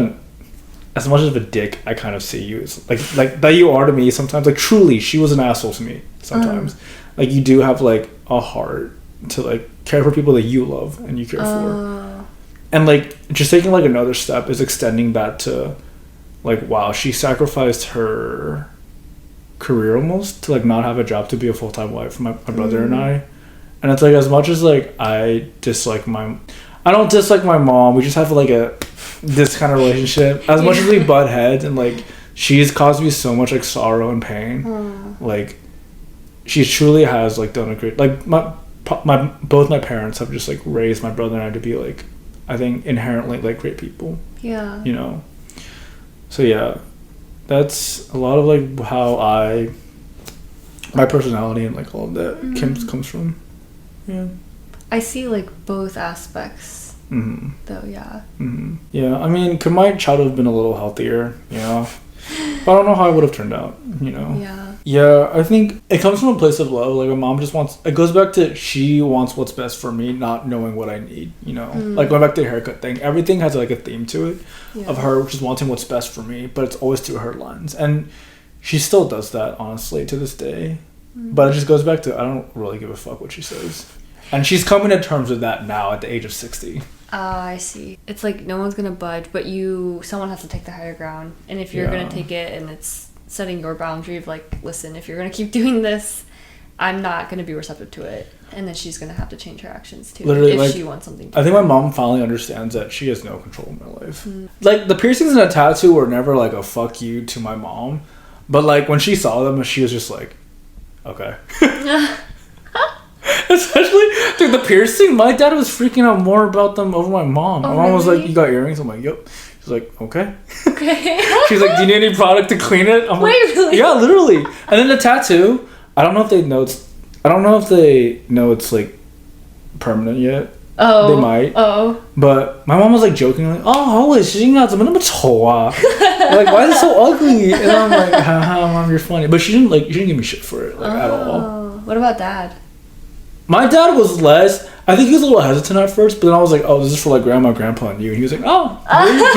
Speaker 1: a dick I kind of see you as like that you are to me sometimes. Like truly, she was an asshole to me sometimes. Like you do have like a heart to like care for people that you love and you care for. And like just taking like another step is extending that to like, wow, she sacrificed her career almost to like not have a job to be a full-time wife for my brother and I. And it's like, as much as like I don't dislike my mom, we just have like this kind of relationship. As much as we butt heads, and like she's caused me so much like sorrow and pain. Like she truly has like done a great, like both my parents have just like raised my brother and I to be like, I think inherently like great people.
Speaker 2: Yeah.
Speaker 1: You know. So yeah, that's a lot of like how my personality and like all of that comes from. Yeah. I
Speaker 2: see like both aspects. Though, yeah.
Speaker 1: Yeah, I mean, could my child have been a little healthier? You know, but I don't know how it would have turned out. You know.
Speaker 2: Yeah.
Speaker 1: Yeah, I think it comes from a place of love. Like, my mom just wants... It goes back to she wants what's best for me, not knowing what I need, you know? Like, going back to the haircut thing, everything has, like, a theme to it of her just wanting what's best for me, but it's always through her lens. And she still does that, honestly, to this day. But it just goes back to, I don't really give a fuck what she says. And she's coming to terms with that now at the age of 60.
Speaker 2: I see. It's like no one's gonna budge, but someone has to take the higher ground. And if you're gonna take it, and it's setting your boundary of like, listen, if you're gonna keep doing this, I'm not gonna be receptive to it. And then she's gonna have to change her actions too. Literally, if like, she wants something different.
Speaker 1: I think my mom finally understands that she has no control in my life. Like, the piercings and the tattoo were never like a fuck you to my mom, but like when she saw them, she was just like, okay. Especially, dude, the piercing, my dad was freaking out more about them over my mom. My mom was like, you got earrings? I'm like, yep. She's like, okay. She's like, do you need any product to clean it? I'm like,
Speaker 2: really?
Speaker 1: Yeah, literally. And then the tattoo, I don't know if they know it's like permanent yet.
Speaker 2: Oh.
Speaker 1: They might.
Speaker 2: Oh.
Speaker 1: But my mom was like joking, like, oh, holy shit, like, why is it so ugly? And I'm like, haha, mom, you're funny. But she didn't give me shit for it, like, at all.
Speaker 2: What about dad?
Speaker 1: My dad was less. I think he was a little hesitant at first, but then I was like, "Oh, this is for like grandma, grandpa, and you." And he was like, "Oh,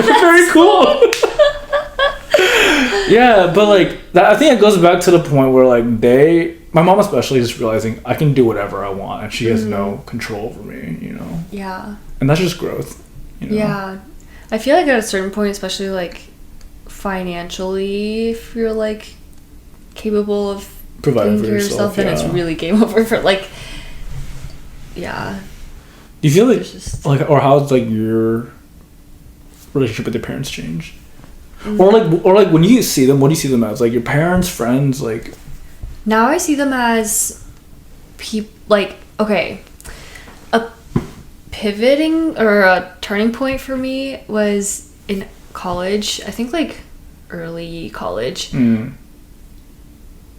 Speaker 1: very cool." Yeah, but like that, I think it goes back to the point where like my mom especially, is realizing I can do whatever I want, and she has no control over me. You know.
Speaker 2: Yeah.
Speaker 1: And that's just growth. You know?
Speaker 2: Yeah, I feel like at a certain point, especially like financially, if you're like capable of
Speaker 1: providing for yourself,
Speaker 2: then it's really game over for like. Yeah.
Speaker 1: Do you feel like, or how's like your relationship with your parents changed? Or like when you see them, what do you see them as? Like your parents, friends, like?
Speaker 2: Now I see them as like, okay, a pivoting or a turning point for me was in college. I think like early college.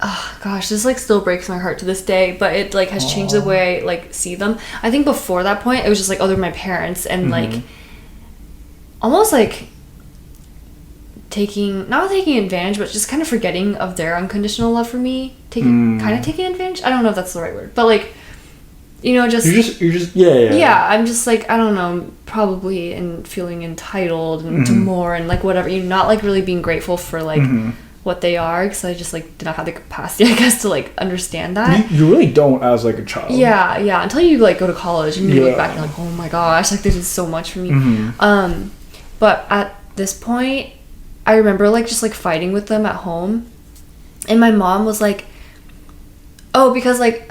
Speaker 2: Oh gosh, this like still breaks my heart to this day, but it like has changed the way I like see them. I think before that point it was just like, oh, they're my parents, and like almost like not taking advantage, but just kind of forgetting of their unconditional love for me. Taking advantage. I don't know if that's the right word, but like, you know, just you're just yeah. I'm just like, I don't know, probably and feeling entitled and to more and like whatever. You're not like really being grateful for like. What they are, because I just like did not have the capacity, I guess, to like understand that.
Speaker 1: You really don't as like a child.
Speaker 2: Yeah, until you like go to college and you look back and you're like, oh my gosh, like they did so much for me. But at this point, I remember like just like fighting with them at home, and my mom was like, oh, because like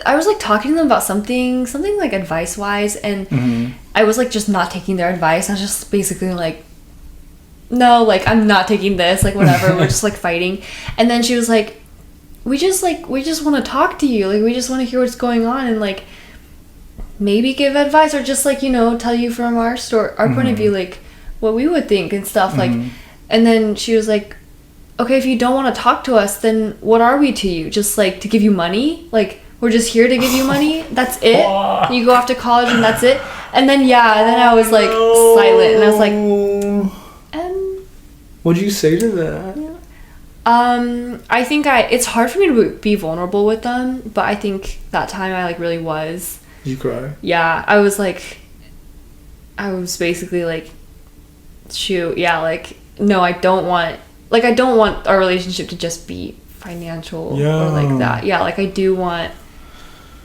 Speaker 2: I was like talking to them about something like advice wise, and I was like just not taking their advice. I was just basically like, no, like, I'm not taking this, like, whatever. We're just, like, fighting. And then she was like, we just want to talk to you. Like, we just want to hear what's going on and, like, maybe give advice or just, like, you know, tell you from our point of view, like, what we would think and stuff. Like, and then she was like, okay, if you don't want to talk to us, then what are we to you? Just, like, to give you money? Like, we're just here to give you money? That's it? You go off to college and that's it? And then, then I was, like, silent. And I was like,
Speaker 1: what'd you say to that?
Speaker 2: I think it's hard for me to be vulnerable with them, but I think that time I, like, really was.
Speaker 1: Did you cry?
Speaker 2: Yeah, I was basically like, shoot, yeah, like, no, I don't want our relationship to just be financial or like that. Yeah, like, I do want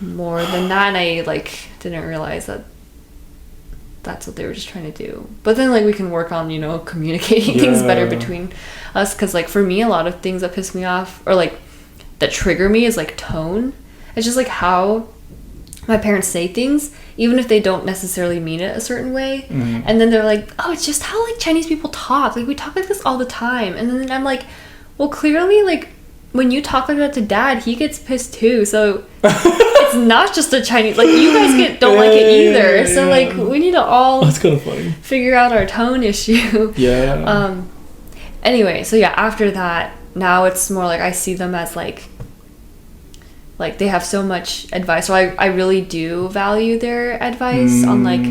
Speaker 2: more than that, and I, like, didn't realize that that's what they were just trying to do. But then, like, we can work on, you know, communicating things better between us, because, like, for me, a lot of things that piss me off or, like, that trigger me is, like, tone. It's just, like, how my parents say things, even if they don't necessarily mean it a certain way. And then they're like, oh, it's just how, like, Chinese people talk. Like, we talk like this all the time. And then I'm like, well, clearly, like, when you talk like that to Dad, he gets pissed too. So it's not just a Chinese, like, you guys don't like it either. So, like, we need to all
Speaker 1: that's kind of funny.
Speaker 2: Figure out our tone issue. Anyway, so yeah, after that, now it's more like I see them as like they have so much advice. So I really do value their advice on, like,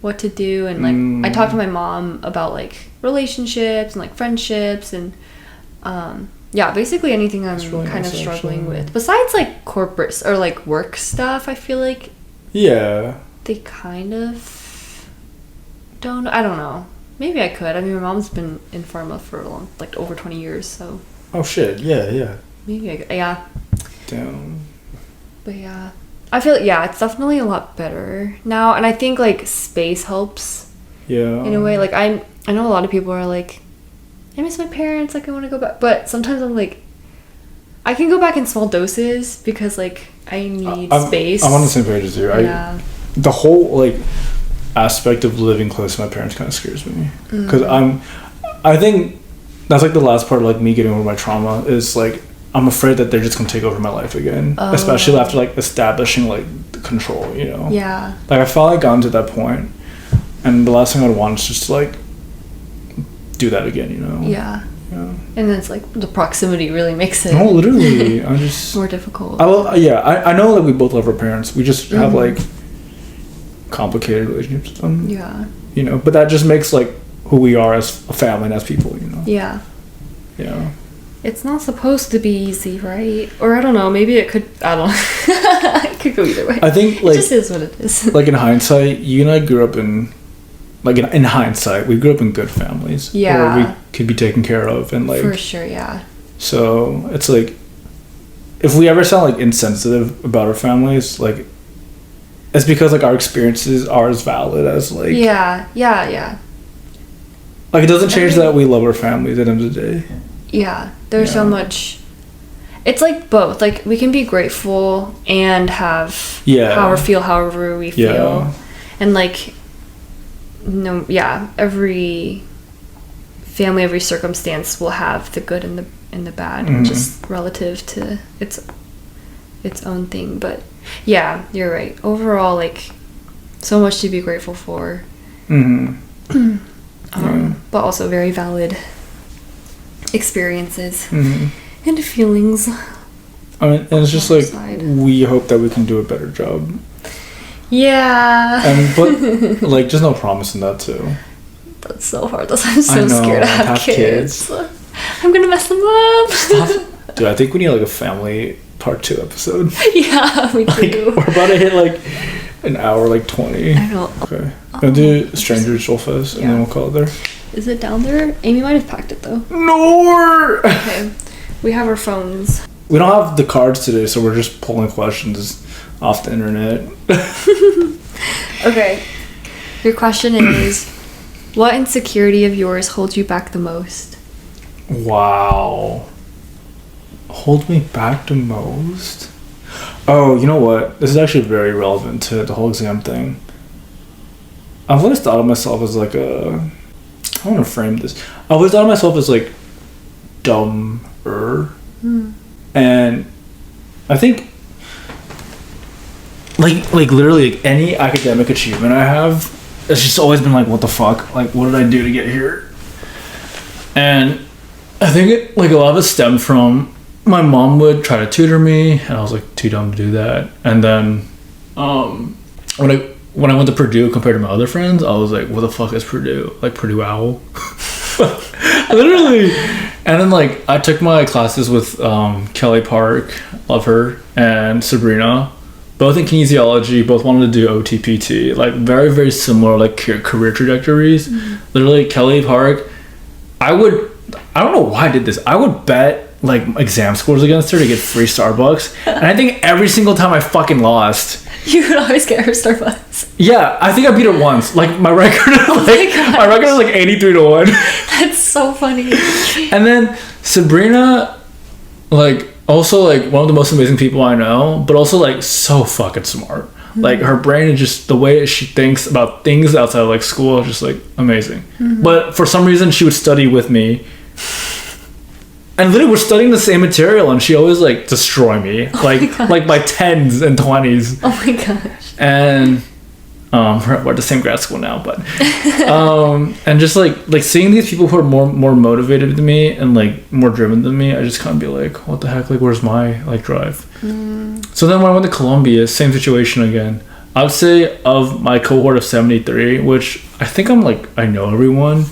Speaker 2: what to do. And, like, I talk to my mom about, like, relationships and, like, friendships and basically anything I'm really kind of struggling with. Besides, like, corporate or, like, work stuff, I feel like they kind of don't. I don't know. Maybe I could. I mean, my mom's been in pharma for a long, like, over 20 years, so.
Speaker 1: Oh shit! Yeah.
Speaker 2: Maybe I could. Yeah.
Speaker 1: Damn.
Speaker 2: But yeah, I feel it's definitely a lot better now, and I think, like, space helps. Yeah. In a way, like, I know a lot of people are like, I miss my parents, like, I want to go back, but sometimes I'm like, I can go back in small doses because, like, I need space.
Speaker 1: I'm on the same page as you.
Speaker 2: Yeah.
Speaker 1: The whole, like, aspect of living close to my parents kind of scares me because I think that's, like, the last part of, like, me getting over my trauma is, like, I'm afraid that they're just gonna take over my life again, especially after, like, establishing, like, the control, you know.
Speaker 2: Yeah.
Speaker 1: Like, I felt like gotten to that point, and the last thing I'd want is just to, like, do that again, you know.
Speaker 2: Yeah. And then it's like the proximity really makes it.
Speaker 1: No, literally, I'm just
Speaker 2: more difficult.
Speaker 1: I know that we both love our parents. We just have, like, complicated relationships with them.
Speaker 2: Yeah.
Speaker 1: You know, but that just makes, like, who we are as a family and as people, you know.
Speaker 2: Yeah.
Speaker 1: Yeah.
Speaker 2: It's not supposed to be easy, right? Or I don't know, maybe it could, I don't know. It could go either way.
Speaker 1: I think, like,
Speaker 2: it just is what it is.
Speaker 1: Like, in hindsight, you and I grew up in, like, in hindsight, we grew up in good families.
Speaker 2: Yeah.
Speaker 1: Where we could be taken care of and, like.
Speaker 2: For sure, yeah.
Speaker 1: So, it's like, if we ever sound, like, insensitive about our families, like, it's because, like, our experiences are as valid as, like.
Speaker 2: Yeah.
Speaker 1: Like, it doesn't change that we love our families at the end of the day.
Speaker 2: Yeah, there's so much. It's like both. Like, we can be grateful and have feel however we feel, and, like, every family, every circumstance will have the good and the bad, just relative to its own thing. But yeah, you're right. Overall, like, so much to be grateful for. But also very valid experiences and feelings.
Speaker 1: I mean, and it's just like we hope that we can do a better job.
Speaker 2: Yeah.
Speaker 1: But like, just no promise in that too.
Speaker 2: That's so hard. I'm so scared to have kids. I'm gonna mess them up.
Speaker 1: Stop. Dude, I think we need, like, a family part 2 episode.
Speaker 2: Yeah, we do.
Speaker 1: We're about to hit, like, an hour, like, 20.
Speaker 2: I know.
Speaker 1: Okay. We'll do Stranger Chill Fest, and then we'll call it there.
Speaker 2: Is it down there? Amy might have packed it, though.
Speaker 1: No!
Speaker 2: Okay. We have our phones.
Speaker 1: We don't have the cards today, so we're just pulling questions off the internet.
Speaker 2: Okay. Your question is, what insecurity of yours holds you back the most?
Speaker 1: Wow. Hold me back the most? Oh, you know what? This is actually very relevant to the whole exam thing. I've always thought of myself as, like, a I want to frame this. I always thought of myself as like dumber, and I think like literally like any academic achievement I have, it's just always been like, what the fuck? Like, what did I do to get here? And I think it, like, a lot of it stemmed from my mom would try to tutor me, and I was like too dumb to do that. And then when I went to Purdue compared to my other friends, I was like, what the fuck is Purdue? Like Purdue Owl? Literally. And then like I took my classes with Kelly Park, love her, and Sabrina, both in kinesiology, both wanted to do OTPT, like very, very similar like career trajectories. Literally, Kelly Park, I don't know why I did this. I would bet like exam scores against her to get free Starbucks, and I think every single time I fucking lost.
Speaker 2: You would always get her Starbucks.
Speaker 1: Yeah, I think I beat her once. Like my record, my record is like 83-1.
Speaker 2: That's so funny.
Speaker 1: And then Sabrina, like also like one of the most amazing people I know, but also like so fucking smart. Like her brain is just, the way she thinks about things outside of like school is just like amazing. But for some reason she would study with me, and literally we're studying the same material, and she always like destroy me, like by 10s and 20s.
Speaker 2: Oh my gosh.
Speaker 1: And we're at the same grad school now, but and just like seeing these people who are more motivated than me and like more driven than me, I just kind of be like, what the heck, like where's my like drive? So then when I went to Columbia, same situation again. I would say of my cohort of 73, which I think I know everyone,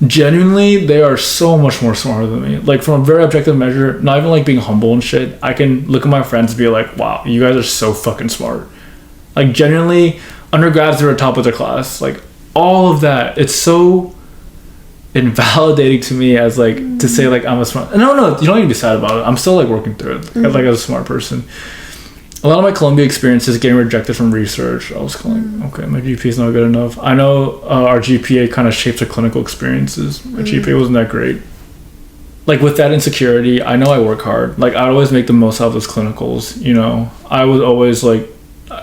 Speaker 1: genuinely they are so much more smarter than me. Like from a very objective measure, not even like being humble and shit, I can look at my friends and be like, wow, you guys are so fucking smart. Like genuinely, undergrads are at the top of their class. Like all of that, it's so invalidating to me as like to say like I'm a smart. No, you don't need to be sad about it. I'm still like working through it. Like as a smart person. A lot of my Columbia experiences getting rejected from research, I was kind of like, okay, my GPA is not good enough. I know our GPA kind of shapes our clinical experiences. My GPA wasn't that great. Like with that insecurity, I know I work hard. Like I always make the most out of those clinicals. You know, I would always like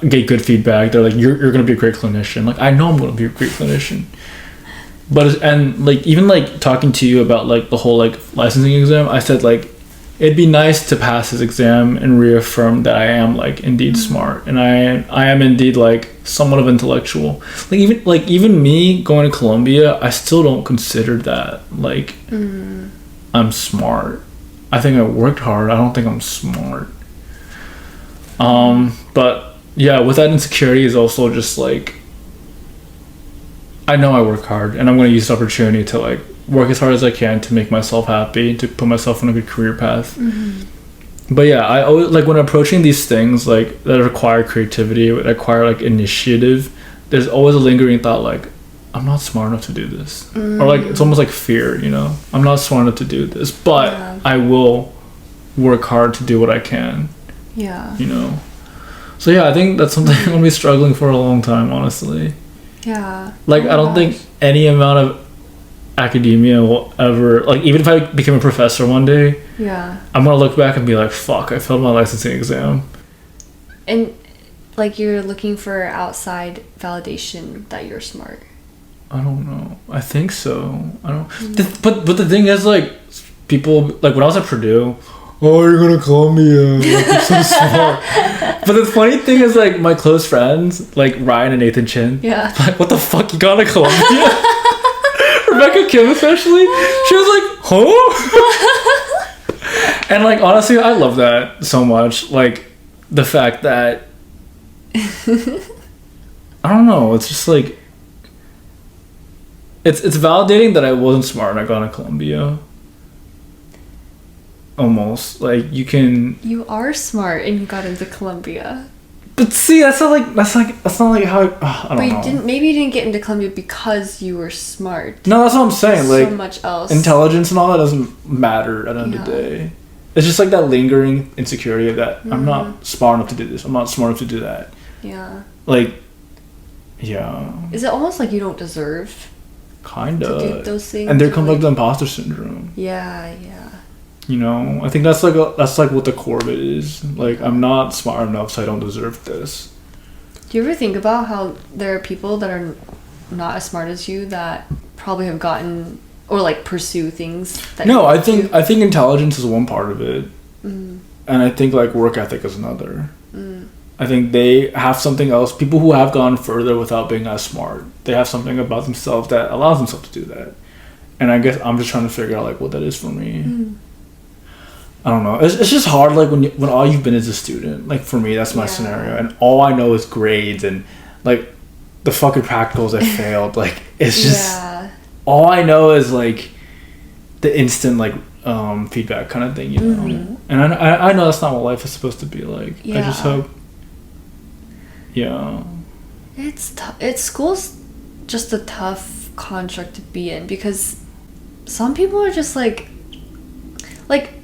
Speaker 1: get good feedback. They're like, you're gonna be a great clinician. Like I know I'm gonna be a great clinician. But and like even like talking to you about like the whole like licensing exam, I said like it'd be nice to pass this exam and reaffirm that I am like indeed smart, and I am indeed like somewhat of intellectual. Like even me going to Columbia, I still don't consider that like I'm smart. I think I worked hard. I don't think I'm smart. But yeah, with that insecurity is also just like I know I work hard, and I'm going to use the opportunity to like work as hard as I can to make myself happy, to put myself on a good career path. But yeah, I always like when approaching these things like that require creativity, that require like initiative, there's always a lingering thought like I'm not smart enough to do this, or like it's almost like fear, you know, I'm not smart enough to do this, but I will work hard to do what I can. Yeah, you know. So yeah, I think that's something I'm gonna be struggling for a long time, honestly. Yeah. Like I don't think any amount of academia will ever, like even if I became a professor one day, I'm gonna look back and be like, fuck, I failed my licensing exam.
Speaker 2: And like you're looking for outside validation that you're smart.
Speaker 1: I don't know. I think so. I don't. But the thing is, like, people like when I was at Purdue, oh, you're going to Columbia, like, you're so smart. But the funny thing is, like, my close friends, like Ryan and Nathan Chin, like, what the fuck, you got to Columbia? Rebecca Kim especially, she was like, huh? And like honestly, I love that so much. Like the fact that I don't know, it's just like it's validating that I wasn't smart and I got into Columbia. Almost like you
Speaker 2: are smart and you got into Columbia.
Speaker 1: But see, that's not like how I don't know.
Speaker 2: Maybe you didn't get into Columbia because you were smart.
Speaker 1: No, that's what I'm saying.
Speaker 2: There's
Speaker 1: like
Speaker 2: so much else.
Speaker 1: Intelligence and all that doesn't matter at the end of the day. It's just like that lingering insecurity of that I'm not smart enough to do this. I'm not smart enough to do that. Yeah. Like, yeah.
Speaker 2: Is it almost like you don't deserve
Speaker 1: kinda
Speaker 2: to do those things?
Speaker 1: And there comes like the imposter syndrome.
Speaker 2: Yeah.
Speaker 1: You know, I think that's like what the core of it is. Like, I'm not smart enough, so I don't deserve this.
Speaker 2: Do you ever think about how there are people that are not as smart as you that probably have gotten or like pursue things that
Speaker 1: No, I think intelligence is one part of it. And I think like work ethic is another. I think they have something else. People who have gone further without being as smart, they have something about themselves that allows themselves to do that. And I guess I'm just trying to figure out like what that is for me. I don't know. It's just hard like when all you've been is a student. Like for me, that's my scenario, and all I know is grades and like the fucking practicals I failed. Like it's just all I know is like the instant like feedback kind of thing, you know. And I know that's not what life is supposed to be like. I just hope. Yeah.
Speaker 2: It's tough. School's just a tough construct to be in because some people are just like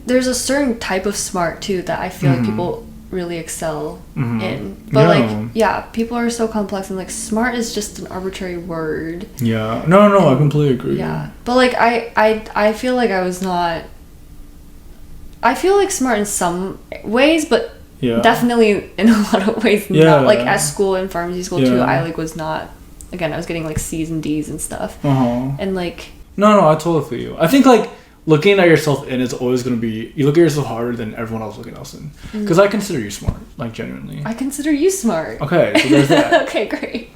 Speaker 2: there's a certain type of smart too that I feel like people really excel in. But people are so complex and like smart is just an arbitrary word.
Speaker 1: Yeah. No, I completely agree.
Speaker 2: Yeah. But like I feel like I feel like smart in some ways, but definitely in a lot of ways not. Like at school, in pharmacy school too, I like was not, again, I was getting like C's and D's and stuff. And like
Speaker 1: No, I totally feel you. I think like looking at yourself in is always going to be, you look at yourself harder than everyone else looking else in. Because I consider you smart, like genuinely.
Speaker 2: I consider you smart.
Speaker 1: Okay, so there's that.
Speaker 2: Okay, great.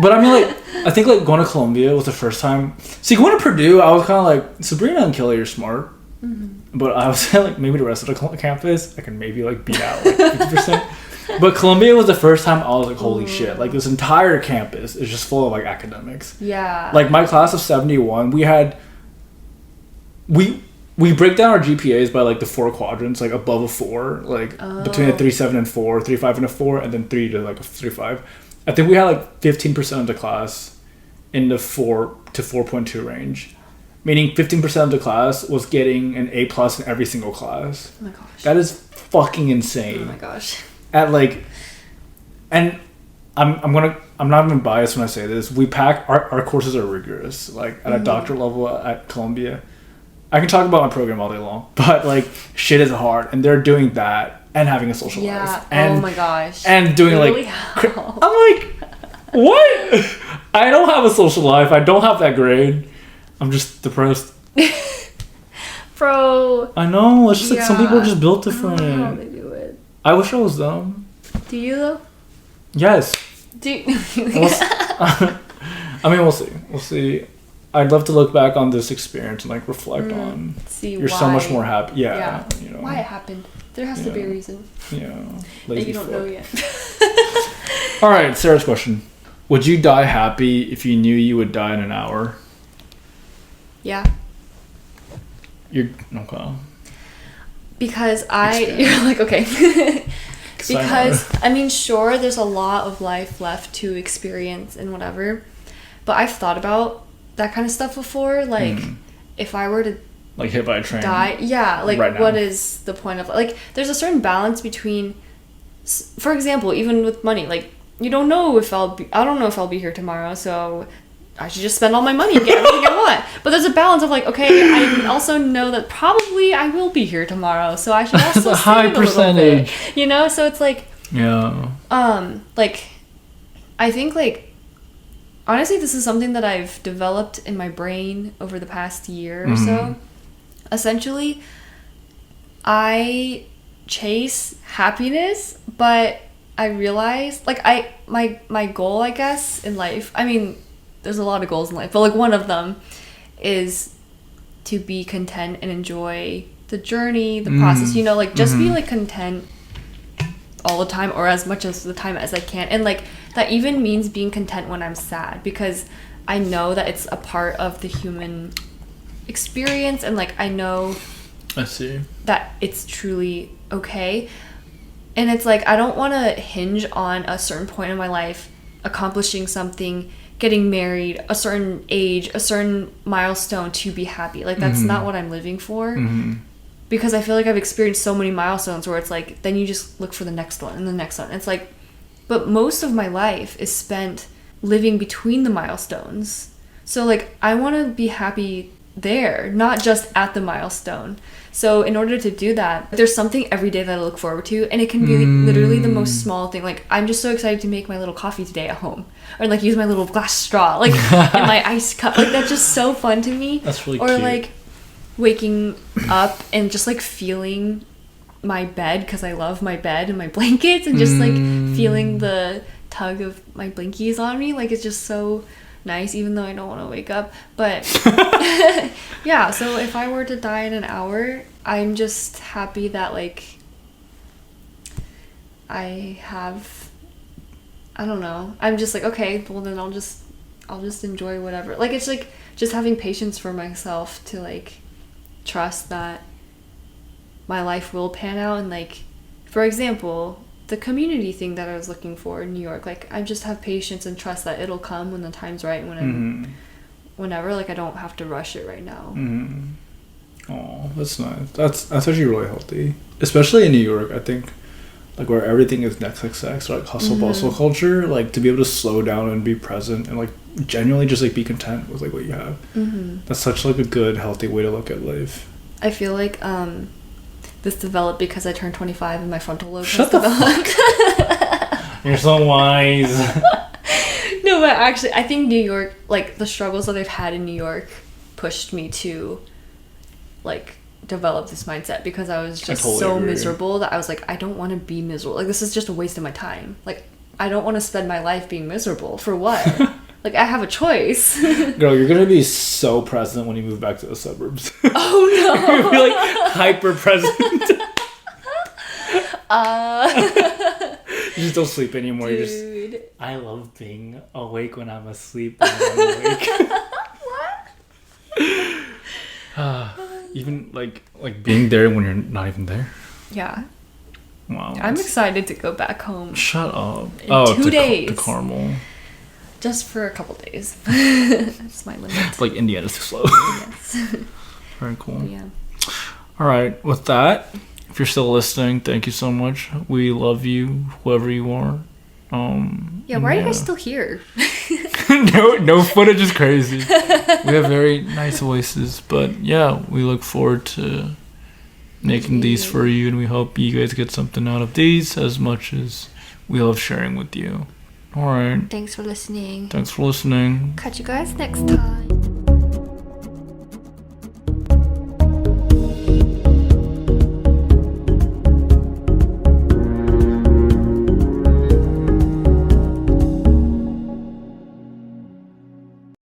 Speaker 1: But I mean, like, I think like going to Columbia was the first time. See, going to Purdue, I was kind of like, Sabrina and Kelly are smart. But I was saying like maybe the rest of the campus, I can maybe like beat out like 50%. But Columbia was the first time I was like, holy shit, like this entire campus is just full of like academics.
Speaker 2: Yeah.
Speaker 1: Like my class of 71, we break down our GPAs by like the 4 quadrants, like above a 4, like between a 3.7 and 4, 3.5 and a 4, and then 3 to like a 3.5. I think we had like 15% of the class in the 4 to 4.2 range, meaning 15% of the class was getting an A+ in every single class.
Speaker 2: Oh my gosh.
Speaker 1: That is fucking insane.
Speaker 2: Oh my gosh.
Speaker 1: At like, and I'm not even biased when I say this. We pack our courses are rigorous. Like at a doctorate level at Columbia, I can talk about my program all day long, but like shit is hard, and they're doing that and having a social life. And,
Speaker 2: oh my gosh.
Speaker 1: And doing
Speaker 2: really
Speaker 1: I'm like, what? I don't have a social life. I don't have that grade. I'm just depressed.
Speaker 2: Bro.
Speaker 1: I know. It's just like some people are just built different.
Speaker 2: I don't know how they do it.
Speaker 1: I wish I was them.
Speaker 2: Do you though?
Speaker 1: Yes.
Speaker 2: Do you?
Speaker 1: I mean, we'll see. We'll see. I'd love to look back on this experience and like reflect on.
Speaker 2: See
Speaker 1: you're
Speaker 2: why.
Speaker 1: So much more happy. Yeah. You know.
Speaker 2: Why it happened. There has to be a reason.
Speaker 1: Yeah.
Speaker 2: That you don't know yet.
Speaker 1: All right, Sarah's question. Would you die happy if you knew you would die in an hour?
Speaker 2: Yeah.
Speaker 1: You're okay.
Speaker 2: Because you're like, okay. Because I mean, sure, there's a lot of life left to experience and whatever, but I've thought about that kind of stuff before. Like, if I were to
Speaker 1: like hit by a train,
Speaker 2: die, like right what is the point of like? There's a certain balance between, for example, even with money. Like, you don't know if I don't know if I'll be here tomorrow, so I should just spend all my money and get everything I want. But there's a balance of like, okay, I also know that probably I will be here tomorrow, so I should also
Speaker 1: a high percentage,
Speaker 2: you know. So it's like,
Speaker 1: like
Speaker 2: I think like honestly, this is something that I've developed in my brain over the past year or so. Essentially, I chase happiness, but I realize like my goal, I guess, in life. I mean, there's a lot of goals in life, but like one of them is to be content and enjoy the journey, the process, you know, like just be like content all the time or as much as the time as I can. And like that even means being content when I'm sad, because I know that it's a part of the human experience, and like I know that it's truly okay. And it's like I don't want to hinge on a certain point in my life, accomplishing something, getting married, a certain age, a certain milestone to be happy. Like that's not what I'm living for. Because I feel like I've experienced so many milestones where it's like then you just look for the next one and the next one. It's like, but most of my life is spent living between the milestones. So like I want to be happy there, not just at the milestone. So in order to do that, there's something every day that I look forward to, and it can be literally the most small thing. Like, I'm just so excited to make my little coffee today at home, or like use my little glass straw, like in my ice cup. Like, that's just so fun to me.
Speaker 1: That's really
Speaker 2: or
Speaker 1: cute.
Speaker 2: like waking up and just like feeling my bed, because I love my bed and my blankets, and just like feeling the tug of my blankies on me. Like, it's just so nice, even though I don't want to wake up. But yeah, so if I were to die in an hour, I'm just happy that like I don't know, I'm just like, okay, well then I'll just enjoy whatever. Like, it's like just having patience for myself to like trust that my life will pan out. And like, for example, the community thing that I was looking for in New York, like, I just have patience and trust that it'll come when the time's right, whenever. Like, I don't have to rush it right now.
Speaker 1: Oh, that's nice. That's actually really healthy, especially in New York. I think, like, where everything is XXX, or like hustle bustle culture, like, to be able to slow down and be present and like genuinely just like be content with like what you have. That's such like a good, healthy way to look at life.
Speaker 2: I feel like this developed because I turned 25 and my frontal lobe
Speaker 1: Shut
Speaker 2: has
Speaker 1: the
Speaker 2: developed.
Speaker 1: Fuck. You're so wise.
Speaker 2: No, but actually, I think New York, like, the struggles that I've had in New York pushed me to like develop this mindset, because I was just so miserable that I was like, I don't want to be miserable. Like, this is just a waste of my time. Like, I don't want to spend my life being miserable. For what? Like, I have a choice.
Speaker 1: Girl, you're gonna be so present when you move back to the suburbs.
Speaker 2: Oh no.
Speaker 1: You're gonna be like hyper present. You just don't sleep anymore.
Speaker 2: Dude.
Speaker 1: You just, I love being awake when I'm asleep when I'm awake.
Speaker 2: What?
Speaker 1: Even like being there when you're not even there.
Speaker 2: Yeah.
Speaker 1: Wow.
Speaker 2: I'm excited to go back home.
Speaker 1: Shut up.
Speaker 2: In 2 days.
Speaker 1: To Carmel.
Speaker 2: Just for a couple days. That's my limit.
Speaker 1: It's like Indiana's too slow.
Speaker 2: Yes.
Speaker 1: Very cool.
Speaker 2: Yeah.
Speaker 1: All right. With that, if you're still listening, thank you so much. We love you, whoever you are.
Speaker 2: Yeah, why are you guys still here?
Speaker 1: No footage is crazy. We have very nice voices, but yeah, we look forward to making these for you, and we hope you guys get something out of these as much as we love sharing with you. All right.
Speaker 2: Thanks for listening.
Speaker 1: Thanks for listening.
Speaker 2: Catch you guys next time.